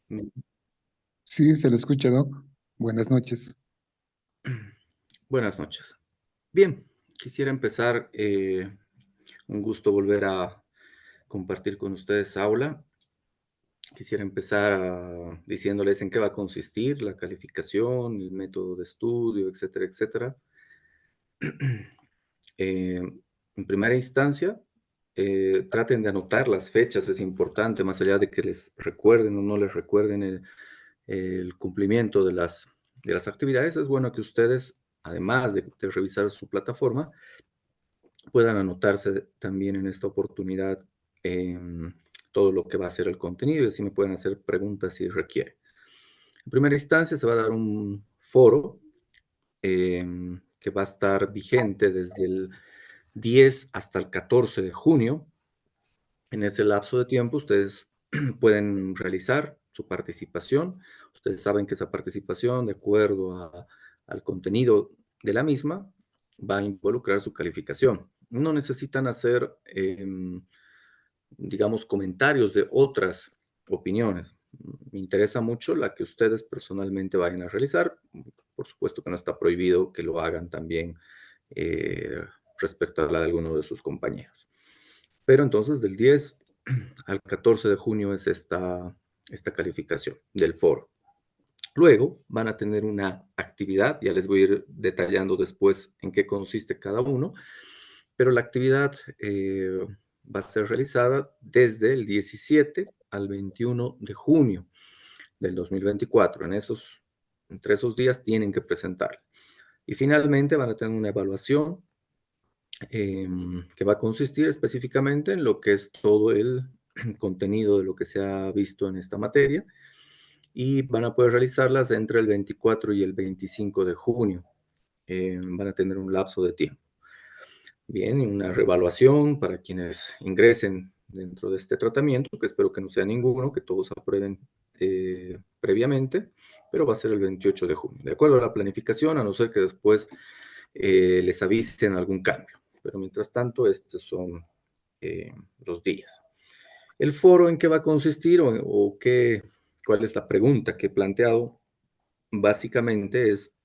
Mm, Sí, se le escucha, Doc. Buenas noches. Buenas noches. Bien, quisiera empezar, un gusto volver a compartir con ustedes aula. Quisiera empezar diciéndoles en qué va a consistir la calificación, el método de estudio, etcétera, etcétera. Eh, en primera instancia, traten de anotar las fechas, es importante, más allá de que les recuerden o no les recuerden el cumplimiento de las actividades, es bueno que ustedes, además de revisar su plataforma, puedan anotarse también en esta oportunidad todo lo que va a ser el contenido y así me pueden hacer preguntas si requiere. En primera instancia se va a dar un foro que va a estar vigente desde el 10 hasta el 14 de junio. En ese lapso de tiempo ustedes pueden realizar su participación. Ustedes saben que esa participación, de acuerdo al contenido de la misma, va a involucrar su calificación. No necesitan hacer, digamos, comentarios de otras opiniones. Me interesa mucho la que ustedes personalmente vayan a realizar. Por supuesto que no está prohibido que lo hagan también eh, respecto a la de alguno de sus compañeros. Pero entonces del 10 al 14 de junio es esta calificación del foro. Luego van a tener una actividad, ya les voy a ir detallando después en qué consiste cada uno, pero la actividad va a ser realizada desde el 17 al 21 de junio del 2024. Entre esos días tienen que presentar. Y finalmente van a tener una evaluación que va a consistir específicamente en lo que es todo el contenido de lo que se ha visto en esta materia y van a poder realizarlas entre el 24 y el 25 de junio. Van a tener un lapso de tiempo. Bien, y una reevaluación para quienes ingresen dentro de este tratamiento, que espero que no sea ninguno, que todos aprueben previamente, pero va a ser el 28 de junio. De acuerdo a la planificación, a no ser que después les avisen algún cambio. Pero mientras tanto, estos son los días. ¿El foro en qué va a consistir cuál es la pregunta que he planteado? Básicamente es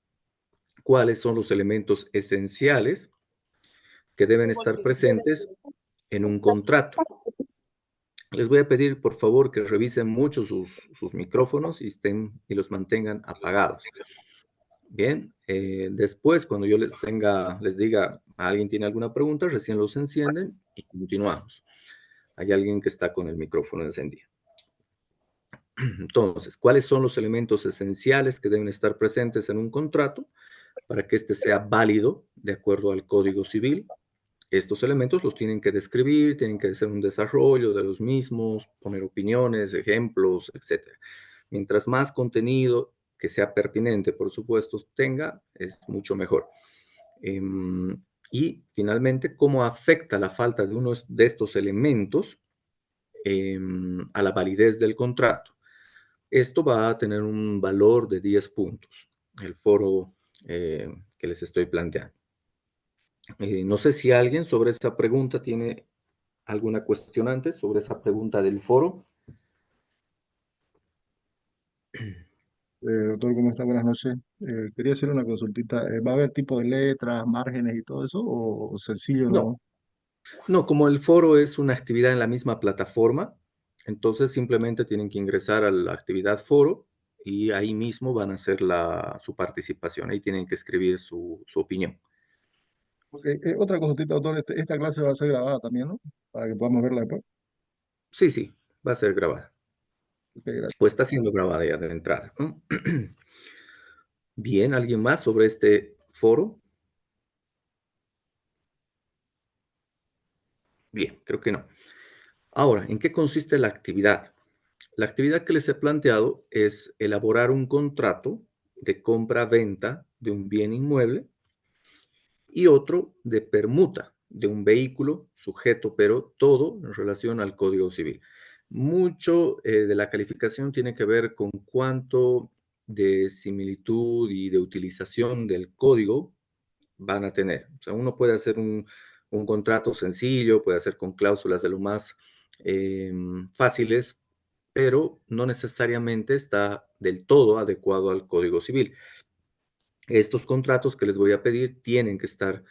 cuáles son los elementos esenciales que deben estar presentes en un contrato. Les voy a pedir, por favor, que revisen mucho sus micrófonos y los mantengan apagados. Bien, después, cuando yo les diga, ¿alguien tiene alguna pregunta? Recién los encienden y continuamos. Hay alguien que está con el micrófono encendido. Entonces, ¿cuáles son los elementos esenciales que deben estar presentes en un contrato para que éste sea válido de acuerdo al Código Civil? Estos elementos los tienen que describir, tienen que hacer un desarrollo de los mismos, poner opiniones, ejemplos, etcétera. Mientras más contenido que sea pertinente, por supuesto, tenga, es mucho mejor. Y finalmente, ¿cómo afecta la falta de uno de estos elementos a la validez del contrato? Esto va a tener un valor de 10 puntos, el foro que les estoy planteando. No sé si alguien sobre esta pregunta tiene alguna cuestión antes sobre esa pregunta del foro. Doctor, ¿cómo está? Buenas noches. Quería hacer una consultita. ¿Va a haber tipo de letras, márgenes y todo eso? ¿O sencillo, No, no? no, como el foro es una actividad en la misma plataforma, entonces simplemente tienen que ingresar a la actividad foro y ahí mismo van a hacer su participación. Ahí tienen que escribir su opinión. Ok, otra consultita, doctor. Esta clase va a ser grabada también, ¿no? Para que podamos verla después. Sí, sí, va a ser grabada. Ok, gracias. O está siendo grabada ya de entrada. Bien, ¿alguien más sobre este foro? Bien, creo que no. Ahora, ¿en qué consiste la actividad? La actividad que les he planteado es elaborar un contrato de compra-venta de un bien inmueble y otro de permuta de un vehículo sujeto, pero todo en relación al Código Civil. Mucho de la calificación tiene que ver con cuánto de similitud y de utilización del código van a tener. O sea, uno puede hacer un contrato sencillo, puede hacer con cláusulas de lo más fáciles, pero no necesariamente está del todo adecuado al Código Civil. Estos contratos que les voy a pedir tienen que estar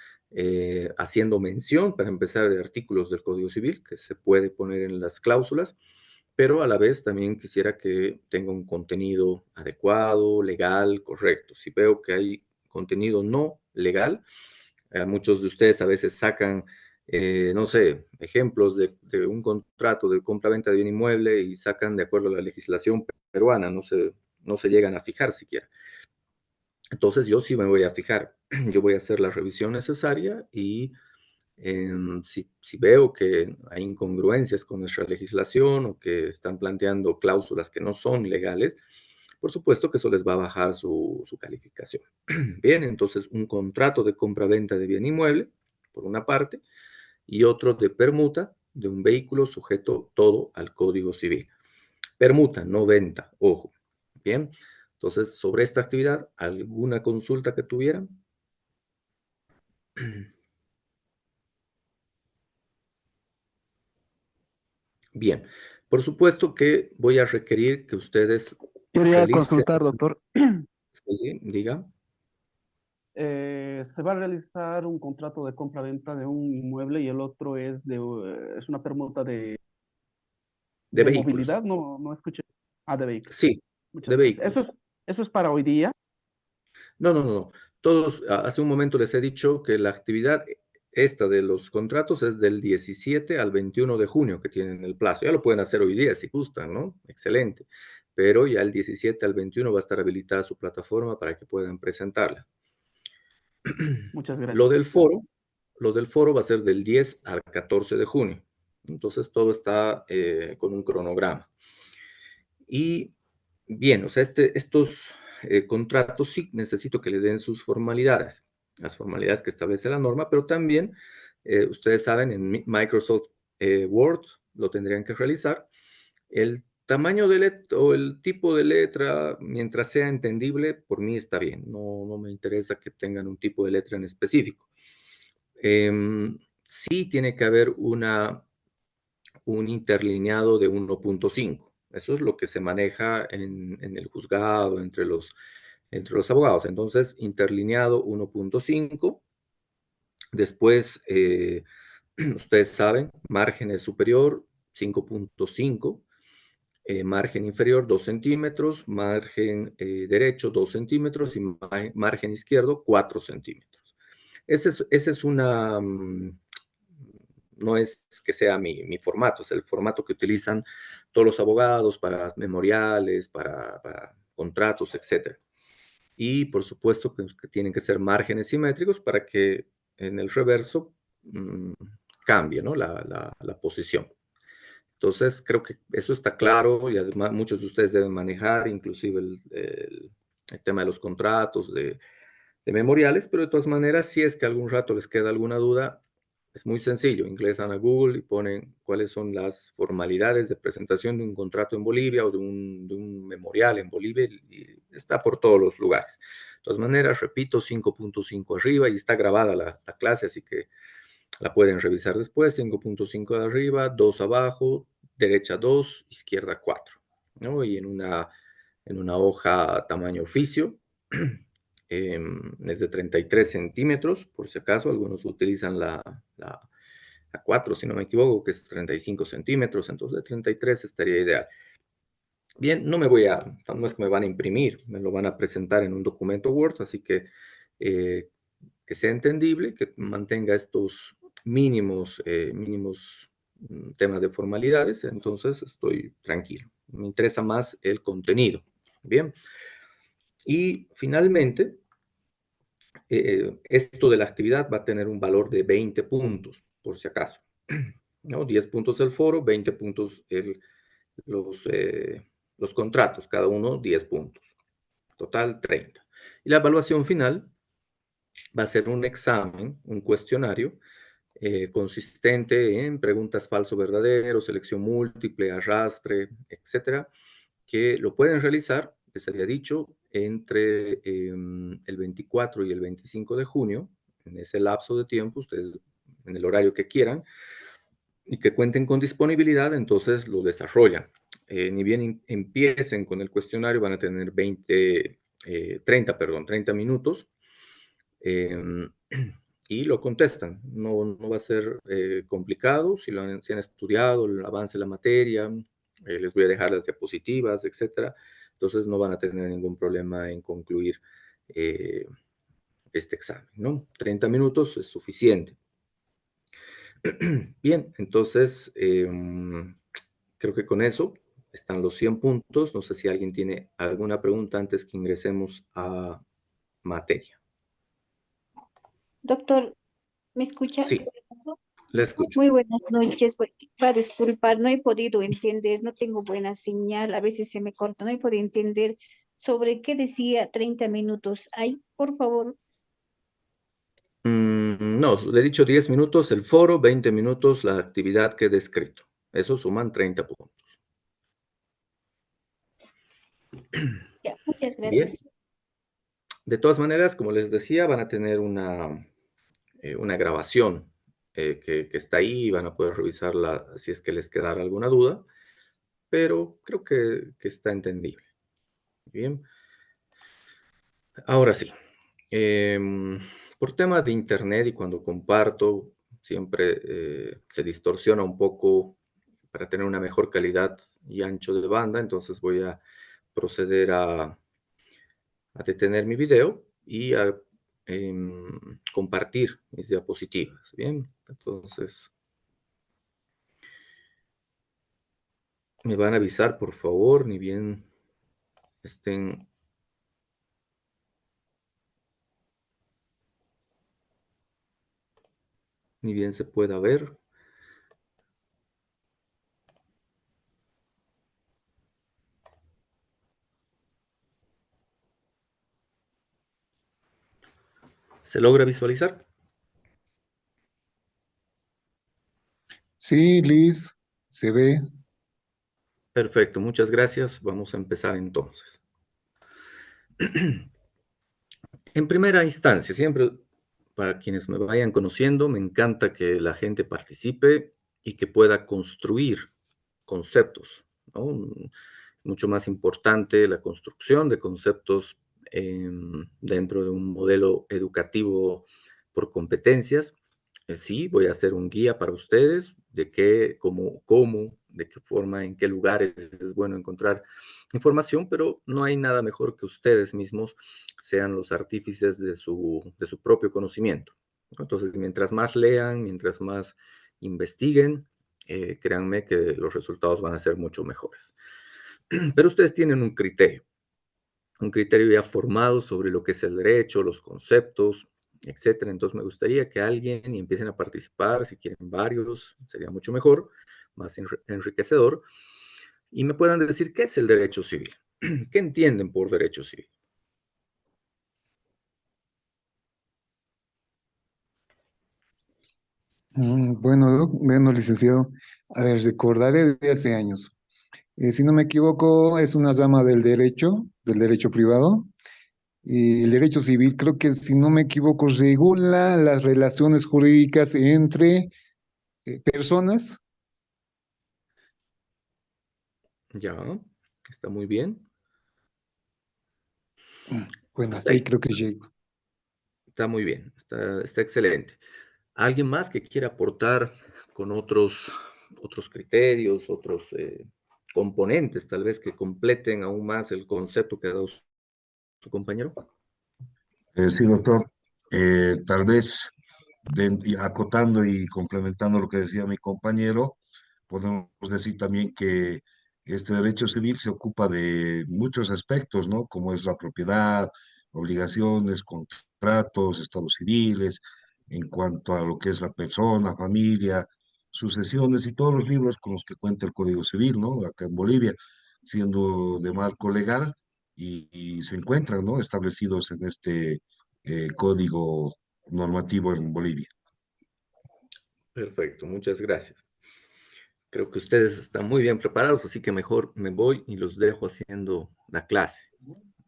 haciendo mención, para empezar, de artículos del Código Civil, que se puede poner en las cláusulas, pero a la vez también quisiera que tenga un contenido adecuado, legal, correcto. Si veo que hay contenido no legal, muchos de ustedes a veces sacan, no sé, ejemplos de un contrato de compra-venta de bien inmueble y sacan de acuerdo a la legislación peruana, no se llegan a fijar siquiera. Entonces yo sí me voy a fijar, yo voy a hacer la revisión necesaria y si veo que hay incongruencias con nuestra legislación o que están planteando cláusulas que no son legales, por supuesto que eso les va a bajar su calificación. Bien, entonces un contrato de compra-venta de bien inmueble, por una parte, y otro de permuta de un vehículo sujeto todo al Código Civil. Permuta, no venta, ojo. Bien, entonces sobre esta actividad, ¿alguna consulta que tuvieran? Bien, por supuesto que voy a requerir que ustedes Quería realicen, consultar, doctor. sí, sí, diga, Se va a realizar un contrato de compra-venta de un inmueble y el otro es una permuta de de vehículos. movilidad. No, no escuché. Ah, de vehículos. Sí, de Muchas gracias. vehículos. Eso es para hoy día. No, no, no. Todos, hace un momento les he dicho que la actividad esta de los contratos es del 17 al 21 de junio que tienen el plazo. Ya lo pueden hacer hoy día si gustan, ¿no? Excelente. Pero ya el 17 al 21 va a estar habilitada su plataforma para que puedan presentarla. Muchas Lo gracias. del foro, lo del foro va a ser del 10 al 14 de junio. Entonces todo está con un cronograma. Y bien, o sea, estos contratos sí necesito que le den sus formalidades, las formalidades que establece la norma, pero también, ustedes saben, en Microsoft Word lo tendrían que realizar. El tamaño de letra o el tipo de letra, mientras sea entendible, por mí está bien. No me interesa que tengan un tipo de letra en específico. Sí tiene que haber un interlineado de 1.5. Eso es lo que se maneja en el juzgado, entre los abogados. Entonces, interlineado 1.5. Después, ustedes saben, margen superior 5.5, margen inferior 2 centímetros, margen derecho 2 centímetros y margen izquierdo 4 centímetros. Ese es una, no es que sea mi formato, es el formato que utilizan todos los abogados para memoriales, para contratos, etc. Y por supuesto que tienen que ser márgenes simétricos para que en el reverso mm, cambie, ¿no? La posición. Entonces, creo que eso está claro y además muchos de ustedes deben manejar inclusive el tema de los contratos, de memoriales, pero de todas maneras, si es que algún rato les queda alguna duda, es muy sencillo. Ingresan a Google y ponen cuáles son las formalidades de presentación de un contrato en Bolivia o de un memorial en Bolivia y está por todos los lugares. De todas maneras, repito, 5.5 arriba y está grabada la clase, así que la pueden revisar después. 5.5 de arriba, 2 abajo, derecha 2, izquierda 4, ¿no? Y en una hoja tamaño oficio. Es de 33 centímetros, por si acaso, algunos utilizan la 4, si no me equivoco, que es 35 centímetros, entonces de 33 estaría ideal. Bien, no es que me van a imprimir, me lo van a presentar en un documento Word, así que sea entendible, que mantenga estos mínimos temas de formalidades, entonces estoy tranquilo. Me interesa más el contenido. Bien, y finalmente, esto de la actividad va a tener un valor de 20 puntos, por si acaso, ¿no? 10 puntos el foro, 20 puntos los, eh, los contratos, cada uno 10 puntos, total 30. Y la evaluación final va a ser un examen, un cuestionario, consistente en preguntas falso-verdadero, selección múltiple, arrastre, etcétera, que lo pueden realizar, les había dicho, entre el 24 y el 25 de junio, en ese lapso de tiempo, ustedes en el horario que quieran, y que cuenten con disponibilidad, entonces lo desarrollan. ni bien empiecen con el cuestionario, van a tener 30 minutos, em, y lo contestan. No va a ser complicado si han estudiado el avance de la materia, les voy a dejar las diapositivas, etcétera. Entonces no van a tener ningún problema en concluir eh, este examen, ¿no? 30 minutos es suficiente. Bien, entonces creo que con eso están los 100 puntos. No sé si alguien tiene alguna pregunta antes que ingresemos a materia. Doctor, ¿me escucha? Sí, la escucho. Muy buenas noches. Va a disculpar, no he podido entender, no tengo buena señal, a veces se me corta, no he podido entender sobre qué decía 30 minutos. Ay, por favor. No, le he dicho 10 minutos el foro, 20 minutos la actividad que he descrito. Eso suman 30 puntos. Ya, muchas Bien. gracias. De todas maneras, como les decía, van a tener una grabación que está ahí y van a poder revisarla si es que les quedara alguna duda, pero creo que está entendible. Bien. Ahora sí. Por tema de internet y cuando comparto, siempre se distorsiona un poco para tener una mejor calidad y ancho de banda, entonces voy a proceder a detener mi video y a compartir mis diapositivas. Bien, entonces me van a avisar, por favor, ni bien estén. Ni bien se pueda ver. ¿Se logra visualizar? Sí, Liz, se ve. Perfecto, muchas gracias. Vamos a empezar entonces. En primera instancia, siempre para quienes me vayan conociendo, me encanta que la gente participe y que pueda construir conceptos, ¿no? Es mucho más importante la construcción de conceptos dentro de un modelo educativo por competencias. Sí, voy a hacer un guía para ustedes de qué, cómo, de qué forma, en qué lugares es bueno encontrar información, pero no hay nada mejor que ustedes mismos sean los artífices de su propio conocimiento, ¿no? Entonces, mientras más lean, mientras más investiguen, créanme que los resultados van a ser mucho mejores. Pero ustedes tienen un criterio ya formado sobre lo que es el derecho, los conceptos, etcétera. Entonces, me gustaría que alguien y empiecen a participar, si quieren varios, sería mucho mejor, más enriquecedor, y me puedan decir qué es el derecho civil, qué entienden por derecho civil. Bueno, licenciado, a ver, recordaré de hace años. Si no me equivoco, es una rama del derecho privado. Y el derecho civil, creo que si no me equivoco, regula las relaciones jurídicas entre personas. Ya, está muy bien. Bueno, Hasta hasta ahí ahí, creo que llego. está muy bien, está excelente. ¿Alguien más que quiera aportar con otros criterios, otros componentes, tal vez que completen aún más el concepto que ha dado su compañero? Sí, doctor. Tal vez y acotando y complementando lo que decía mi compañero, podemos decir también que este derecho civil se ocupa de muchos aspectos, ¿no? Como es la propiedad, obligaciones, contratos, estados civiles, en cuanto a lo que es la persona, familia, sucesiones y todos los libros con los que cuenta el Código Civil, ¿no? Acá en Bolivia, siendo de marco legal y se encuentran, ¿no? Establecidos en este código normativo en Bolivia. Perfecto, muchas gracias. Creo que ustedes están muy bien preparados, así que mejor me voy y los dejo haciendo la clase.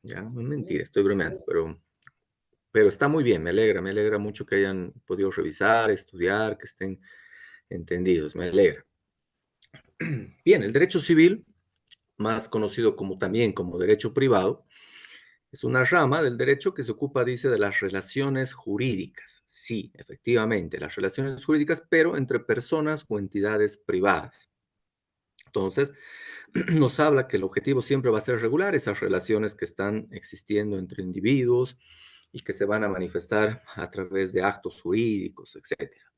Ya, no es mentira, estoy bromeando, pero está muy bien, me alegra mucho que hayan podido revisar, estudiar, que estén entendidos, me alegra. Bien, el derecho civil más conocido también como derecho privado, es una rama del derecho que se ocupa, dice, de las relaciones jurídicas. Sí, efectivamente, las relaciones jurídicas, pero entre personas o entidades privadas. Entonces, nos habla que el objetivo siempre va a ser regular esas relaciones que están existiendo entre individuos y que se van a manifestar a través de actos jurídicos, etcétera,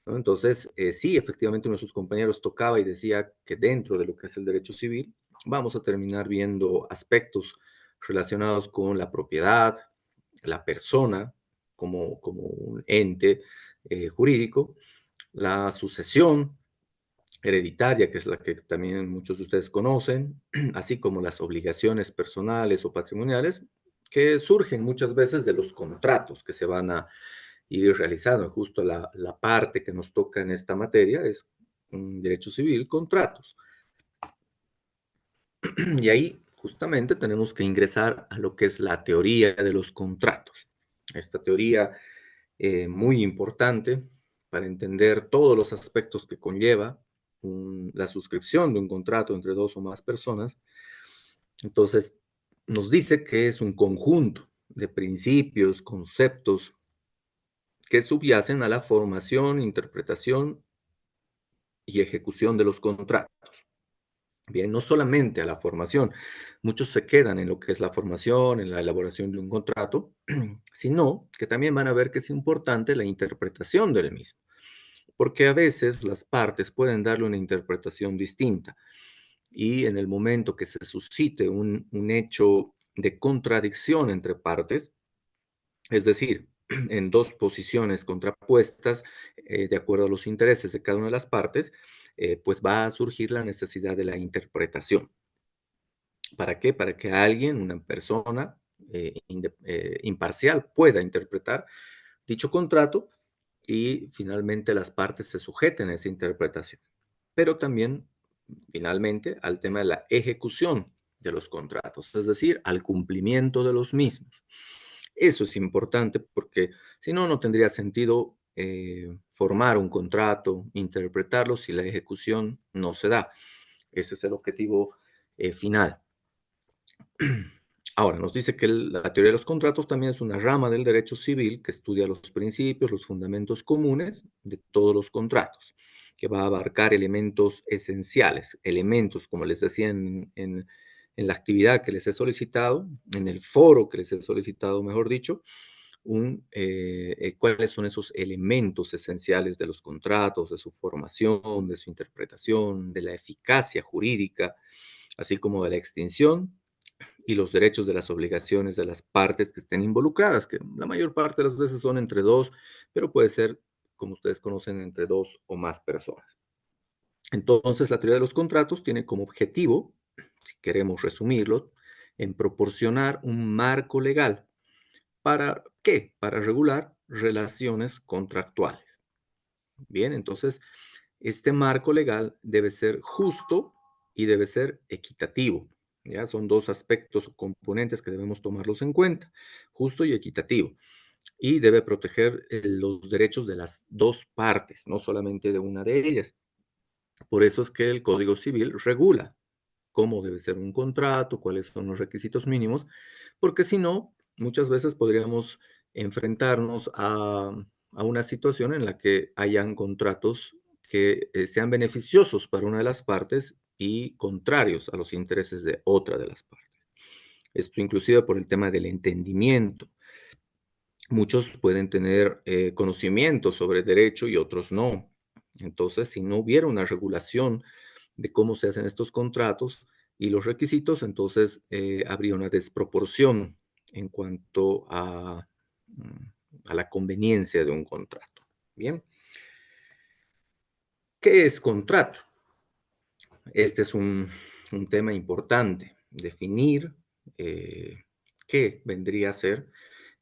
¿no? Entonces, sí, efectivamente, uno de sus compañeros tocaba y decía que dentro de lo que es el derecho civil, vamos a terminar viendo aspectos relacionados con la propiedad, la persona como un ente jurídico, la sucesión hereditaria, que es la que también muchos de ustedes conocen, así como las obligaciones personales o patrimoniales, que surgen muchas veces de los contratos que se van a ir realizando. Justo la parte que nos toca en esta materia es derecho civil, contratos. Y ahí justamente tenemos que ingresar a lo que es la teoría de los contratos. Esta teoría muy importante para entender todos los aspectos que conlleva la suscripción de un contrato entre dos o más personas. Entonces, nos dice que es un conjunto de principios, conceptos que subyacen a la formación, interpretación y ejecución de los contratos. Bien, no solamente a la formación, muchos se quedan en lo que es la formación, en la elaboración de un contrato, sino que también van a ver que es importante la interpretación del mismo, porque a veces las partes pueden darle una interpretación distinta y en el momento que se suscite un hecho de contradicción entre partes, es decir, en dos posiciones contrapuestas, de acuerdo a los intereses de cada una de las partes, pues va a surgir la necesidad de la interpretación. ¿Para qué? Para que alguien, una persona imparcial, pueda interpretar dicho contrato y finalmente las partes se sujeten a esa interpretación. Pero también, finalmente, al tema de la ejecución de los contratos, es decir, al cumplimiento de los mismos. Eso es importante porque si no, no tendría sentido formar un contrato, interpretarlo si la ejecución no se da. Ese es el objetivo final. Ahora, nos dice que la teoría de los contratos también es una rama del derecho civil que estudia los principios, los fundamentos comunes de todos los contratos, que va a abarcar elementos esenciales, elementos, como les decía en la actividad que les he solicitado, en el foro que les he solicitado, mejor dicho, cuáles son esos elementos esenciales de los contratos, de su formación, de su interpretación, de la eficacia jurídica, así como de la extinción y los derechos de las obligaciones de las partes que estén involucradas, que la mayor parte de las veces son entre dos, pero puede ser, como ustedes conocen, entre dos o más personas. Entonces, la teoría de los contratos tiene como objetivo, si queremos resumirlo, en proporcionar un marco legal. ¿Para qué? Para regular relaciones contractuales. Bien, entonces, este marco legal debe ser justo y debe ser equitativo. ¿Ya? Son dos aspectos o componentes que debemos tomarlos en cuenta, justo y equitativo. Y debe proteger los derechos de las dos partes, no solamente de una de ellas. Por eso es que el Código Civil regula cómo debe ser un contrato, cuáles son los requisitos mínimos, porque si no, muchas veces podríamos enfrentarnos a una situación en la que hayan contratos que sean beneficiosos para una de las partes y contrarios a los intereses de otra de las partes. Esto inclusive por el tema del entendimiento. Muchos pueden tener conocimiento sobre derecho y otros no. Entonces, si no hubiera una regulación de cómo se hacen estos contratos y los requisitos, entonces habría una desproporción en cuanto a la conveniencia de un contrato. Bien, ¿qué es contrato? Este es un tema importante, definir qué vendría a ser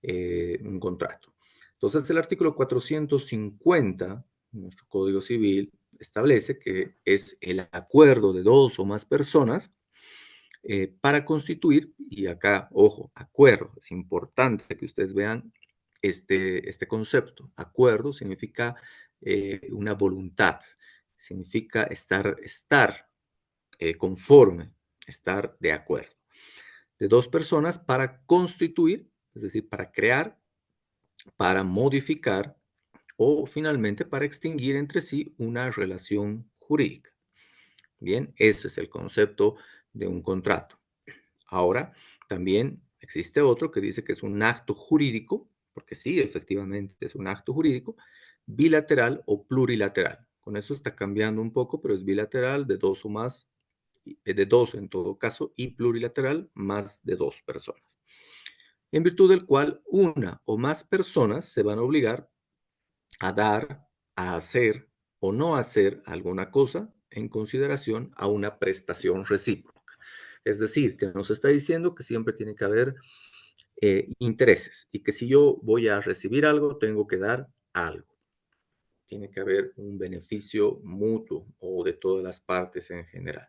un contrato. Entonces, el artículo 450 de nuestro Código Civil establece que es el acuerdo de dos o más personas para constituir, y acá, ojo, acuerdo, es importante que ustedes vean este concepto. Acuerdo significa una voluntad, significa estar conforme estar de acuerdo. De dos personas para constituir, es decir, para crear, para modificar o finalmente para extinguir entre sí una relación jurídica. Bien, ese es el concepto de un contrato. Ahora, también existe otro que dice que es un acto jurídico, porque sí, efectivamente es un acto jurídico, bilateral o plurilateral. Con eso está cambiando un poco, pero es bilateral de dos o más, de dos en todo caso, y plurilateral más de dos personas, en virtud del cual una o más personas se van a obligar a dar, a hacer o no hacer alguna cosa en consideración a una prestación recíproca. Es decir, que nos está diciendo que siempre tiene que haber intereses y que si yo voy a recibir algo, tengo que dar algo. Tiene que haber un beneficio mutuo o de todas las partes en general.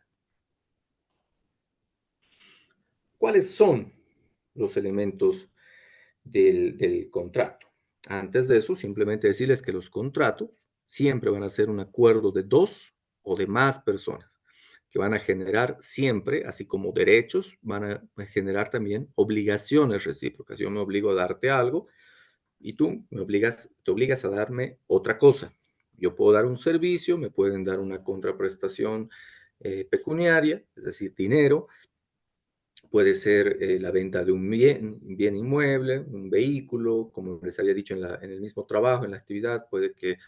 ¿Cuáles son los elementos del contrato? Antes de eso, simplemente decirles que los contratos siempre van a ser un acuerdo de dos o de más personas, que van a generar siempre, así como derechos, van a generar también obligaciones recíprocas. Yo me obligo a darte algo y tú te obligas a darme otra cosa. Yo puedo dar un servicio, me pueden dar una contraprestación pecuniaria, es decir, dinero. Puede ser la venta de un bien inmueble, un vehículo, como les había dicho en el mismo trabajo, en la actividad. Puede que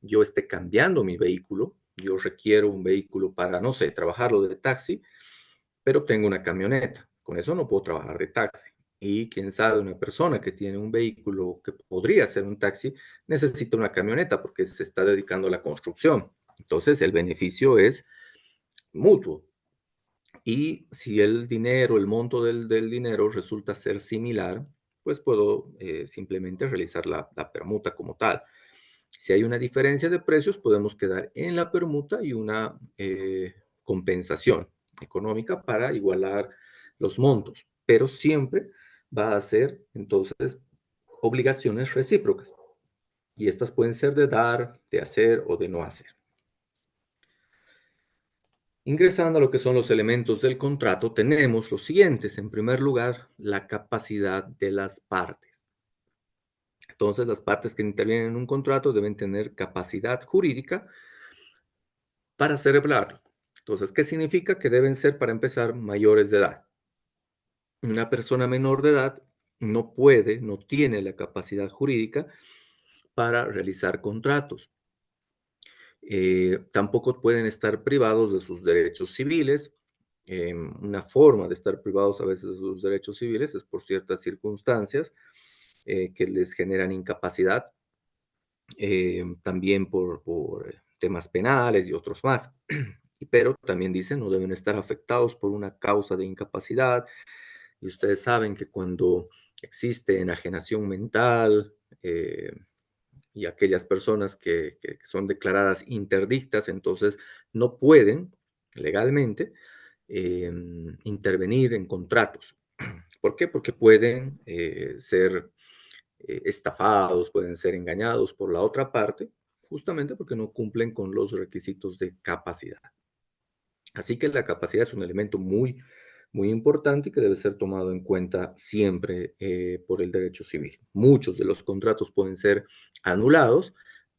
yo esté cambiando mi vehículo. Yo requiero un vehículo para, no sé, trabajarlo de taxi, pero tengo una camioneta. Con eso no puedo trabajar de taxi. Y quién sabe, una persona que tiene un vehículo que podría ser un taxi, necesita una camioneta porque se está dedicando a la construcción. Entonces, el beneficio es mutuo. Y si el dinero, el monto del dinero resulta ser similar, pues puedo simplemente realizar la permuta como tal. Si hay una diferencia de precios, podemos quedar en la permuta y una compensación económica para igualar los montos, pero siempre va a ser entonces obligaciones recíprocas. Y estas pueden ser de dar, de hacer o de no hacer. Ingresando a lo que son los elementos del contrato, tenemos los siguientes. En primer lugar, la capacidad de las partes. Entonces, las partes que intervienen en un contrato deben tener capacidad jurídica para celebrar. Entonces, ¿qué significa? Que deben ser, para empezar, mayores de edad. Una persona menor de edad no puede, no tiene la capacidad jurídica para realizar contratos. Tampoco pueden estar privados de sus derechos civiles. Una forma de estar privados a veces de sus derechos civiles es por ciertas circunstancias que les generan incapacidad, también por temas penales y otros más. Pero también dicen no deben estar afectados por una causa de incapacidad. Y ustedes saben que cuando existe enajenación mental, y aquellas personas que son declaradas interdictas, entonces no pueden legalmente intervenir en contratos. ¿Por qué? Porque pueden ser estafados, pueden ser engañados por la otra parte, justamente porque no cumplen con los requisitos de capacidad. Así que la capacidad es un elemento muy, muy importante y que debe ser tomado en cuenta siempre por el derecho civil. Muchos de los contratos pueden ser anulados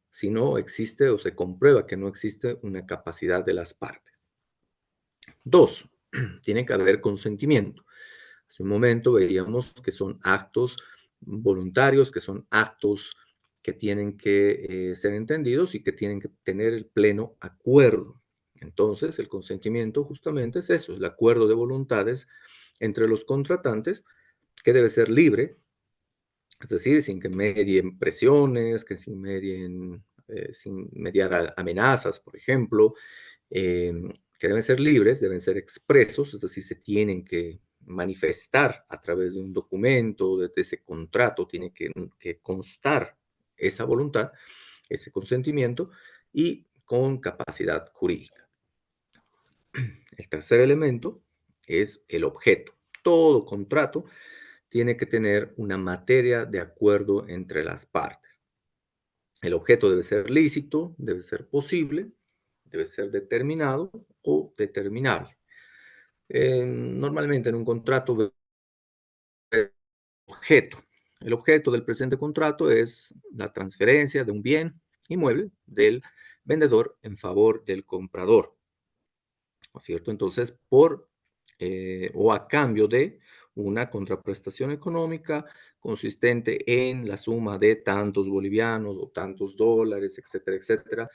si no existe o se comprueba que no existe una capacidad de las partes. Dos, tiene que haber consentimiento. Hace un momento veíamos que son actos voluntarios, que son actos que tienen que ser entendidos y que tienen que tener el pleno acuerdo. Entonces, el consentimiento justamente es eso, el acuerdo de voluntades entre los contratantes, que debe ser libre, es decir, sin que medien presiones, que sin mediar amenazas, por ejemplo, que deben ser libres, deben ser expresos, es decir, se tienen que manifestar a través de un documento, de ese contrato, tiene que constar esa voluntad, ese consentimiento y con capacidad jurídica. El tercer elemento es el objeto. Todo contrato tiene que tener una materia de acuerdo entre las partes. El objeto debe ser lícito, debe ser posible, debe ser determinado o determinable. Normalmente en un contrato de objeto. El objeto del presente contrato es la transferencia de un bien inmueble del vendedor en favor del comprador, ¿no es cierto? Entonces, o a cambio de una contraprestación económica consistente en la suma de tantos bolivianos o tantos dólares, etcétera, etcétera,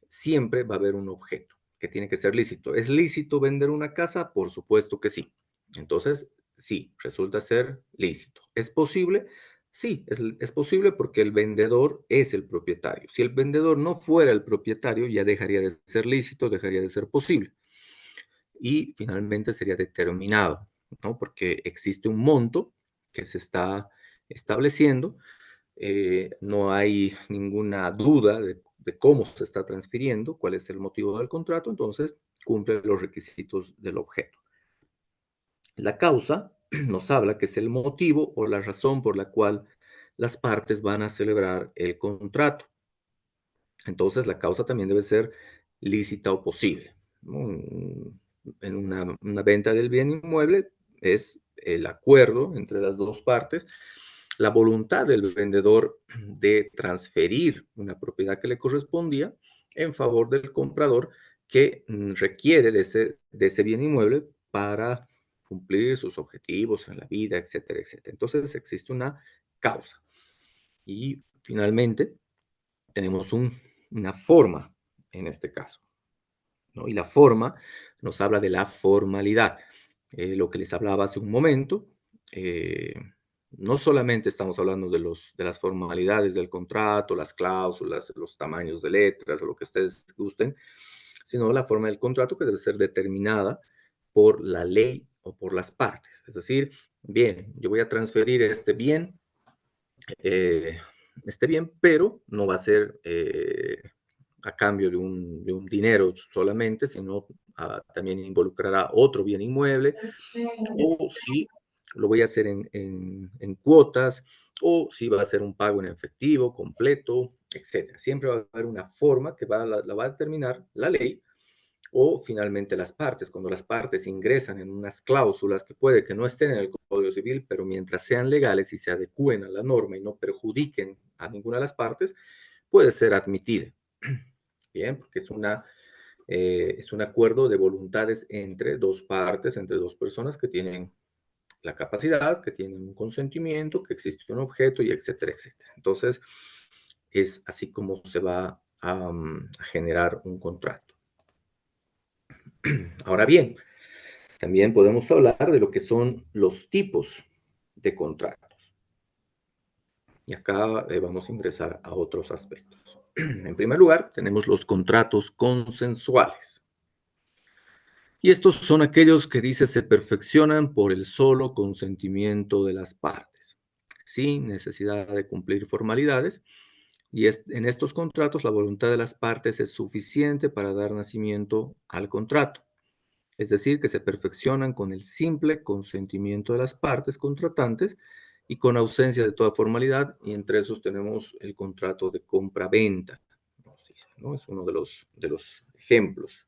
siempre va a haber un objeto que tiene que ser lícito. ¿Es lícito vender una casa? Por supuesto que sí. Entonces, sí, resulta ser lícito. ¿Es posible? Sí, es posible porque el vendedor es el propietario. Si el vendedor no fuera el propietario, ya dejaría de ser lícito, dejaría de ser posible. Y finalmente sería determinado, ¿no? Porque existe un monto que se está estableciendo, no hay ninguna duda de cómo se está transfiriendo, cuál es el motivo del contrato, entonces cumple los requisitos del objeto. La causa nos habla que es el motivo o la razón por la cual las partes van a celebrar el contrato. Entonces, la causa también debe ser lícita o posible, ¿no? En una venta del bien inmueble es el acuerdo entre las dos partes, la voluntad del vendedor de transferir una propiedad que le correspondía en favor del comprador que requiere de ese bien inmueble para cumplir sus objetivos en la vida, etcétera, etcétera. Entonces existe una causa. Y finalmente tenemos una forma en este caso, ¿no? Y la forma nos habla de la formalidad. Lo que les hablaba hace un momento, eh, no solamente estamos hablando de las formalidades del contrato, las cláusulas, los tamaños de letras, o lo que ustedes gusten, sino la forma del contrato que debe ser determinada por la ley o por las partes. Es decir, bien, yo voy a transferir eh, este bien, pero no va a ser a cambio de un dinero solamente, sino también involucrará otro bien inmueble, o si lo voy a hacer en cuotas, o si va a ser un pago en efectivo, completo, etcétera. Siempre va a haber una forma que la va a determinar la ley o finalmente las partes. Cuando las partes ingresan en unas cláusulas que puede que no estén en el Código Civil, pero mientras sean legales y se adecúen a la norma y no perjudiquen a ninguna de las partes, puede ser admitida. Bien, porque es un acuerdo de voluntades entre dos partes, entre dos personas que tienen la capacidad, que tienen un consentimiento, que existe un objeto y etcétera, etcétera. Entonces, es así como se va a generar un contrato. Ahora bien, también podemos hablar de lo que son los tipos de contratos. Y acá vamos a ingresar a otros aspectos. En primer lugar, tenemos los contratos consensuales. Y estos son aquellos que dice se perfeccionan por el solo consentimiento de las partes, sin necesidad de cumplir formalidades. Y en estos contratos la voluntad de las partes es suficiente para dar nacimiento al contrato. Es decir, que se perfeccionan con el simple consentimiento de las partes contratantes y con ausencia de toda formalidad, y entre esos tenemos el contrato de compra-venta, ¿no? Es uno de los ejemplos.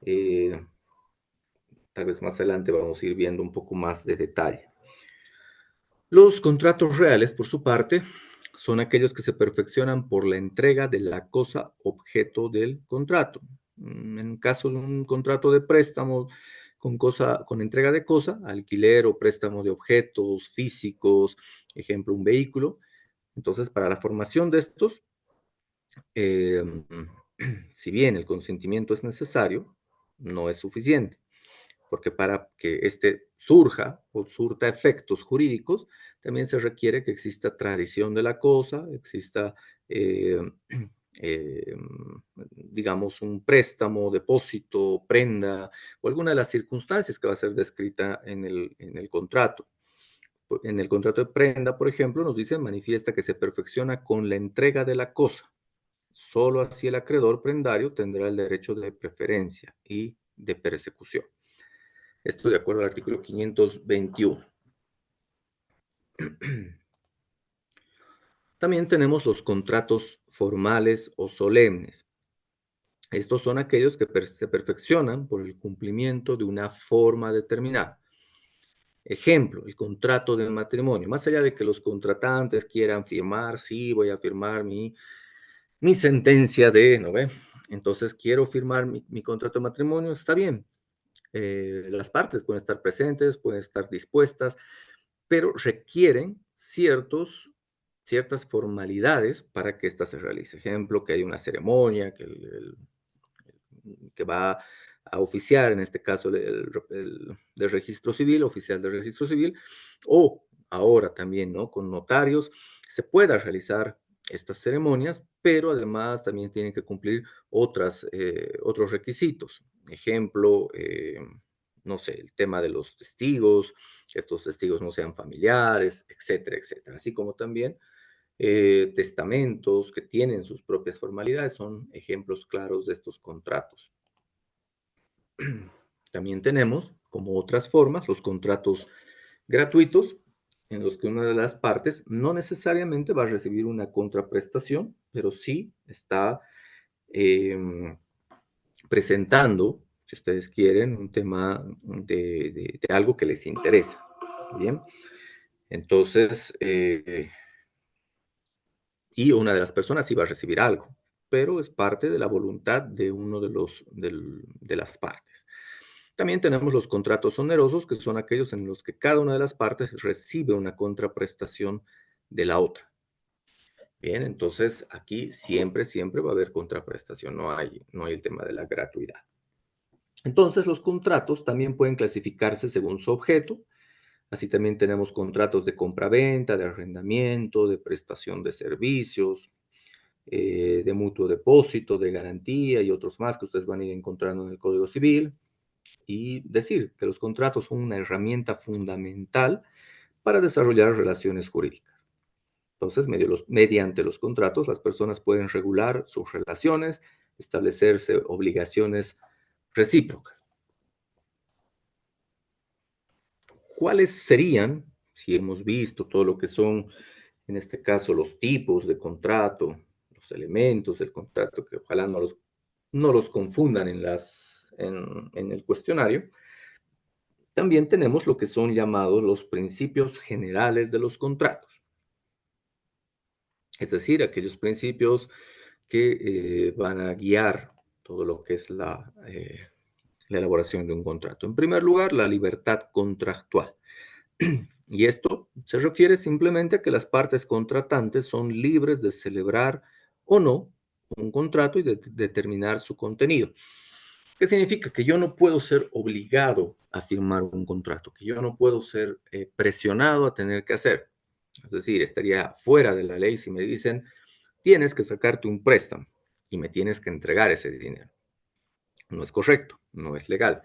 Eh, Tal vez más adelante vamos a ir viendo un poco más de detalle. Los contratos reales, por su parte, son aquellos que se perfeccionan por la entrega de la cosa objeto del contrato. En caso de un contrato de préstamo con entrega de cosa, alquiler o préstamo de objetos físicos, ejemplo, un vehículo. Entonces, para la formación de estos, eh, si bien el consentimiento es necesario, no es suficiente, porque para que este surja o surta efectos jurídicos, también se requiere que exista tradición de la cosa, exista, eh, eh, digamos, un préstamo, depósito, prenda, o alguna de las circunstancias que va a ser descrita en el contrato. En el contrato de prenda, por ejemplo, nos dice, manifiesta que se perfecciona con la entrega de la cosa. Solo así el acreedor prendario tendrá el derecho de preferencia y de persecución. Esto de acuerdo al artículo 521. También tenemos los contratos formales o solemnes. Estos son aquellos que se perfeccionan por el cumplimiento de una forma determinada. Ejemplo, el contrato de matrimonio. Más allá de que los contratantes quieran firmar, sí, voy a firmar mi sentencia de, ¿no ve? Entonces quiero firmar mi contrato de matrimonio, está bien. Las partes pueden estar presentes, pueden estar dispuestas, pero requieren ciertas formalidades para que ésta se realice. Ejemplo, que hay una ceremonia, que va a oficiar, en este caso del registro civil, oficial del registro civil, o ahora también, ¿no? Con notarios, se pueda realizar estas ceremonias, pero además también tienen que cumplir otros requisitos. Ejemplo, no sé, el tema de los testigos, que estos testigos no sean familiares, etcétera, etcétera. Así como también testamentos que tienen sus propias formalidades, son ejemplos claros de estos contratos. También tenemos, como otras formas, los contratos gratuitos, en los que una de las partes no necesariamente va a recibir una contraprestación, pero sí está em, presentando, si ustedes quieren, un tema de algo que les interesa. Bien, entonces, y una de las personas sí va a recibir algo, pero es parte de la voluntad de uno de las partes. También tenemos los contratos onerosos, que son aquellos en los que cada una de las partes recibe una contraprestación de la otra. Bien, entonces aquí siempre va a haber contraprestación, no hay el tema de la gratuidad. Entonces los contratos también pueden clasificarse según su objeto. Así también tenemos contratos de compra-venta, de arrendamiento, de prestación de servicios, de mutuo depósito, de garantía y otros más que ustedes van a ir encontrando en el Código Civil. Y decir que los contratos son una herramienta fundamental para desarrollar relaciones jurídicas. Entonces, mediante los contratos, las personas pueden regular sus relaciones, establecerse obligaciones recíprocas. ¿Cuáles serían, si hemos visto todo lo que son, en este caso, los tipos de contrato, los elementos del contrato, que ojalá no los confundan en el cuestionario? También tenemos lo que son llamados los principios generales de los contratos, es decir, aquellos principios que van a guiar todo lo que es la elaboración de un contrato. En primer lugar, la libertad contractual. Y esto se refiere simplemente a que las partes contratantes son libres de celebrar o no un contrato y de determinar su contenido. ¿Qué significa? Que yo no puedo ser obligado a firmar un contrato, que yo no puedo ser presionado a tener que hacer. Es decir, estaría fuera de la ley si me dicen, tienes que sacarte un préstamo y me tienes que entregar ese dinero. No es correcto, no es legal.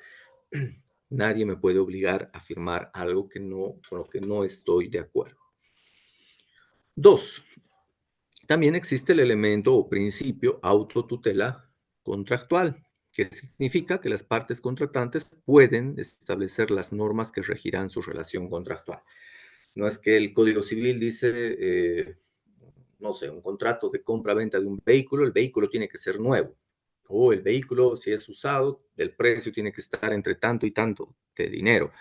Nadie me puede obligar a firmar algo con lo que no estoy de acuerdo. 2. También existe el elemento o principio autotutela contractual, que significa que las partes contratantes pueden establecer las normas que regirán su relación contractual. No es que el Código Civil dice, no sé, un contrato de compra-venta de un vehículo, el vehículo tiene que ser nuevo. O el vehículo, si es usado, el precio tiene que estar entre tanto y tanto de dinero.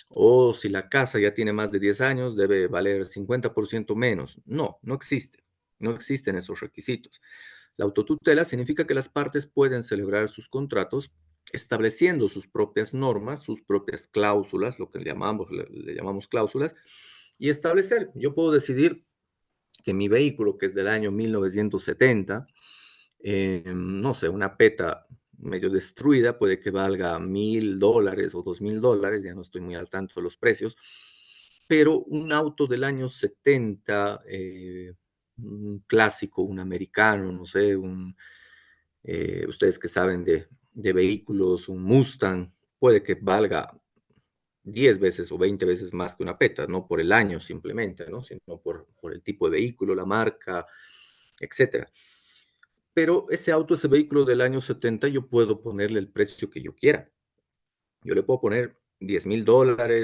O si la casa ya tiene más de 10 años, debe valer 50% menos. No existe. No existen esos requisitos. La autotutela significa que las partes pueden celebrar sus contratos estableciendo sus propias normas, sus propias cláusulas, lo que le llamamos cláusulas, y establecer. Yo puedo decidir que mi vehículo, que es del año 1970, no sé, una Peta medio destruida, puede que valga $1,000 o $2,000, ya no estoy muy al tanto de los precios, pero un auto del año 70, un clásico, un americano, no sé, ustedes que saben de vehículos, un Mustang, puede que valga 10 veces o 20 veces más que una Peta, no por el año simplemente, ¿no? Sino por el tipo de vehículo, la marca, etcétera. Pero ese vehículo del año 70, yo puedo ponerle el precio que yo quiera. Yo le puedo poner $10,000,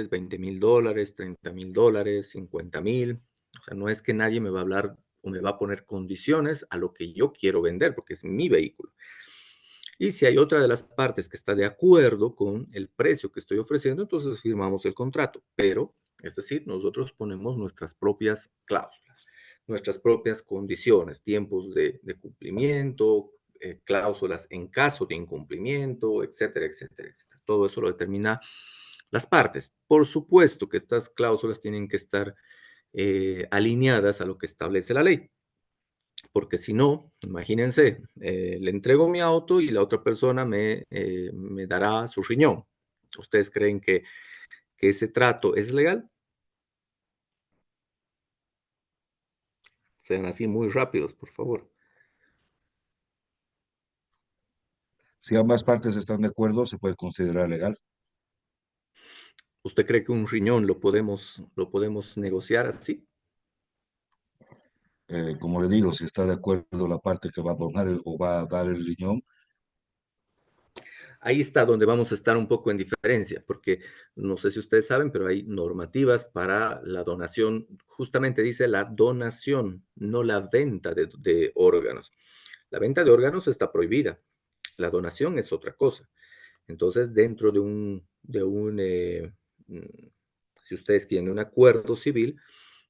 $20,000, $30,000, $50,000. O sea, no es que nadie me va a hablar o me va a poner condiciones a lo que yo quiero vender, porque es mi vehículo. Y si hay otra de las partes que está de acuerdo con el precio que estoy ofreciendo, entonces firmamos el contrato. Pero, es decir, nosotros ponemos nuestras propias cláusulas, nuestras propias condiciones, tiempos de cumplimiento, cláusulas en caso de incumplimiento, etcétera, etcétera, etcétera. Todo eso lo determina las partes. Por supuesto que estas cláusulas tienen que estar alineadas a lo que establece la ley. Porque si no, imagínense, le entrego mi auto y la otra persona me dará su riñón. ¿Ustedes creen que ese trato es legal? Sean así muy rápidos, por favor. Si ambas partes están de acuerdo, se puede considerar legal. ¿Usted cree que un riñón lo podemos negociar así? Como le digo, si está de acuerdo la parte que va a donar o va a dar el riñón, Ahí está donde vamos a estar un poco en diferencia, porque no sé si ustedes saben, pero hay normativas para la donación. Justamente dice la donación, no la venta de órganos. La venta de órganos está prohibida. La donación es otra cosa. Entonces, dentro mm, si ustedes quieren un acuerdo civil,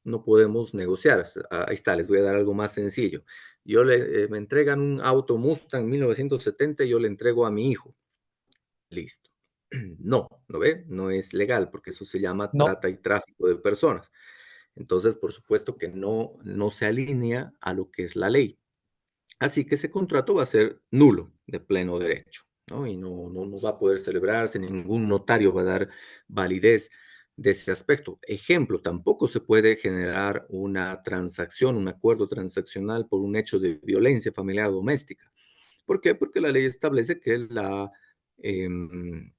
no podemos negociar. Ahí está, les voy a dar algo más sencillo. Me entregan un auto Mustang 1970 y yo le entrego a mi hijo. Listo. No, ¿no ve? No es legal porque eso se llama No, trata y tráfico de personas. Entonces, por supuesto que no se alinea a lo que es la ley. Así que ese contrato va a ser nulo de pleno derecho, ¿no? Y no va a poder celebrarse, ningún notario va a dar validez de ese aspecto. Ejemplo, tampoco se puede generar una transacción, un acuerdo transaccional por un hecho de violencia familiar doméstica. ¿Por qué? Porque la ley establece que em,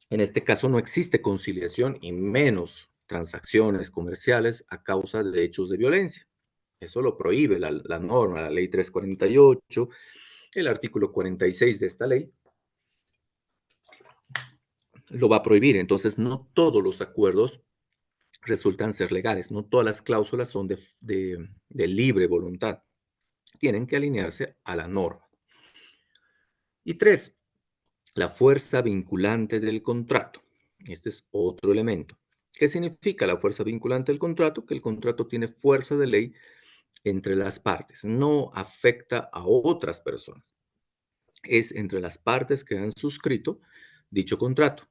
en este caso no existe conciliación y menos transacciones comerciales a causa de hechos de violencia. Eso lo prohíbe la norma, la ley 348, el artículo 46 de esta ley lo va a prohibir. Entonces, no todos los acuerdos resultan ser legales, no todas las cláusulas son de libre voluntad. Tienen que alinearse a la norma. Y tres, la fuerza vinculante del contrato. Este es otro elemento. ¿Qué significa la fuerza vinculante del contrato? Que el contrato tiene fuerza de ley entre las partes, no afecta a otras personas. Es entre las partes que han suscrito dicho contrato.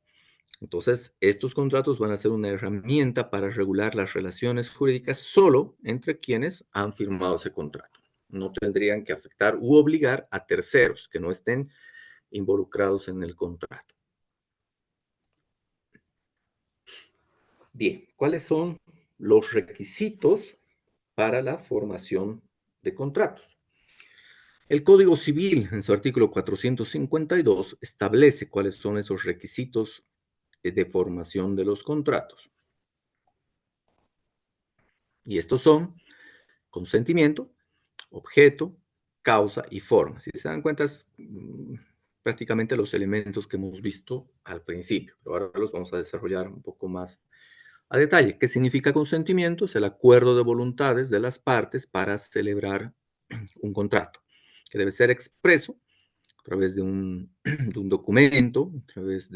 Entonces, estos contratos van a ser una herramienta para regular las relaciones jurídicas solo entre quienes han firmado ese contrato. No tendrían que afectar u obligar a terceros que no estén involucrados en el contrato. Bien, ¿cuáles son los requisitos para la formación de contratos? El Código Civil, en su artículo 452, establece cuáles son esos requisitos de formación de los contratos. Y estos son consentimiento, objeto, causa y forma. Si se dan cuenta, es prácticamente los elementos que hemos visto al principio, pero ahora los vamos a desarrollar un poco más a detalle. ¿Qué significa consentimiento? Es el acuerdo de voluntades de las partes para celebrar un contrato, que debe ser expreso a través de de un documento, a través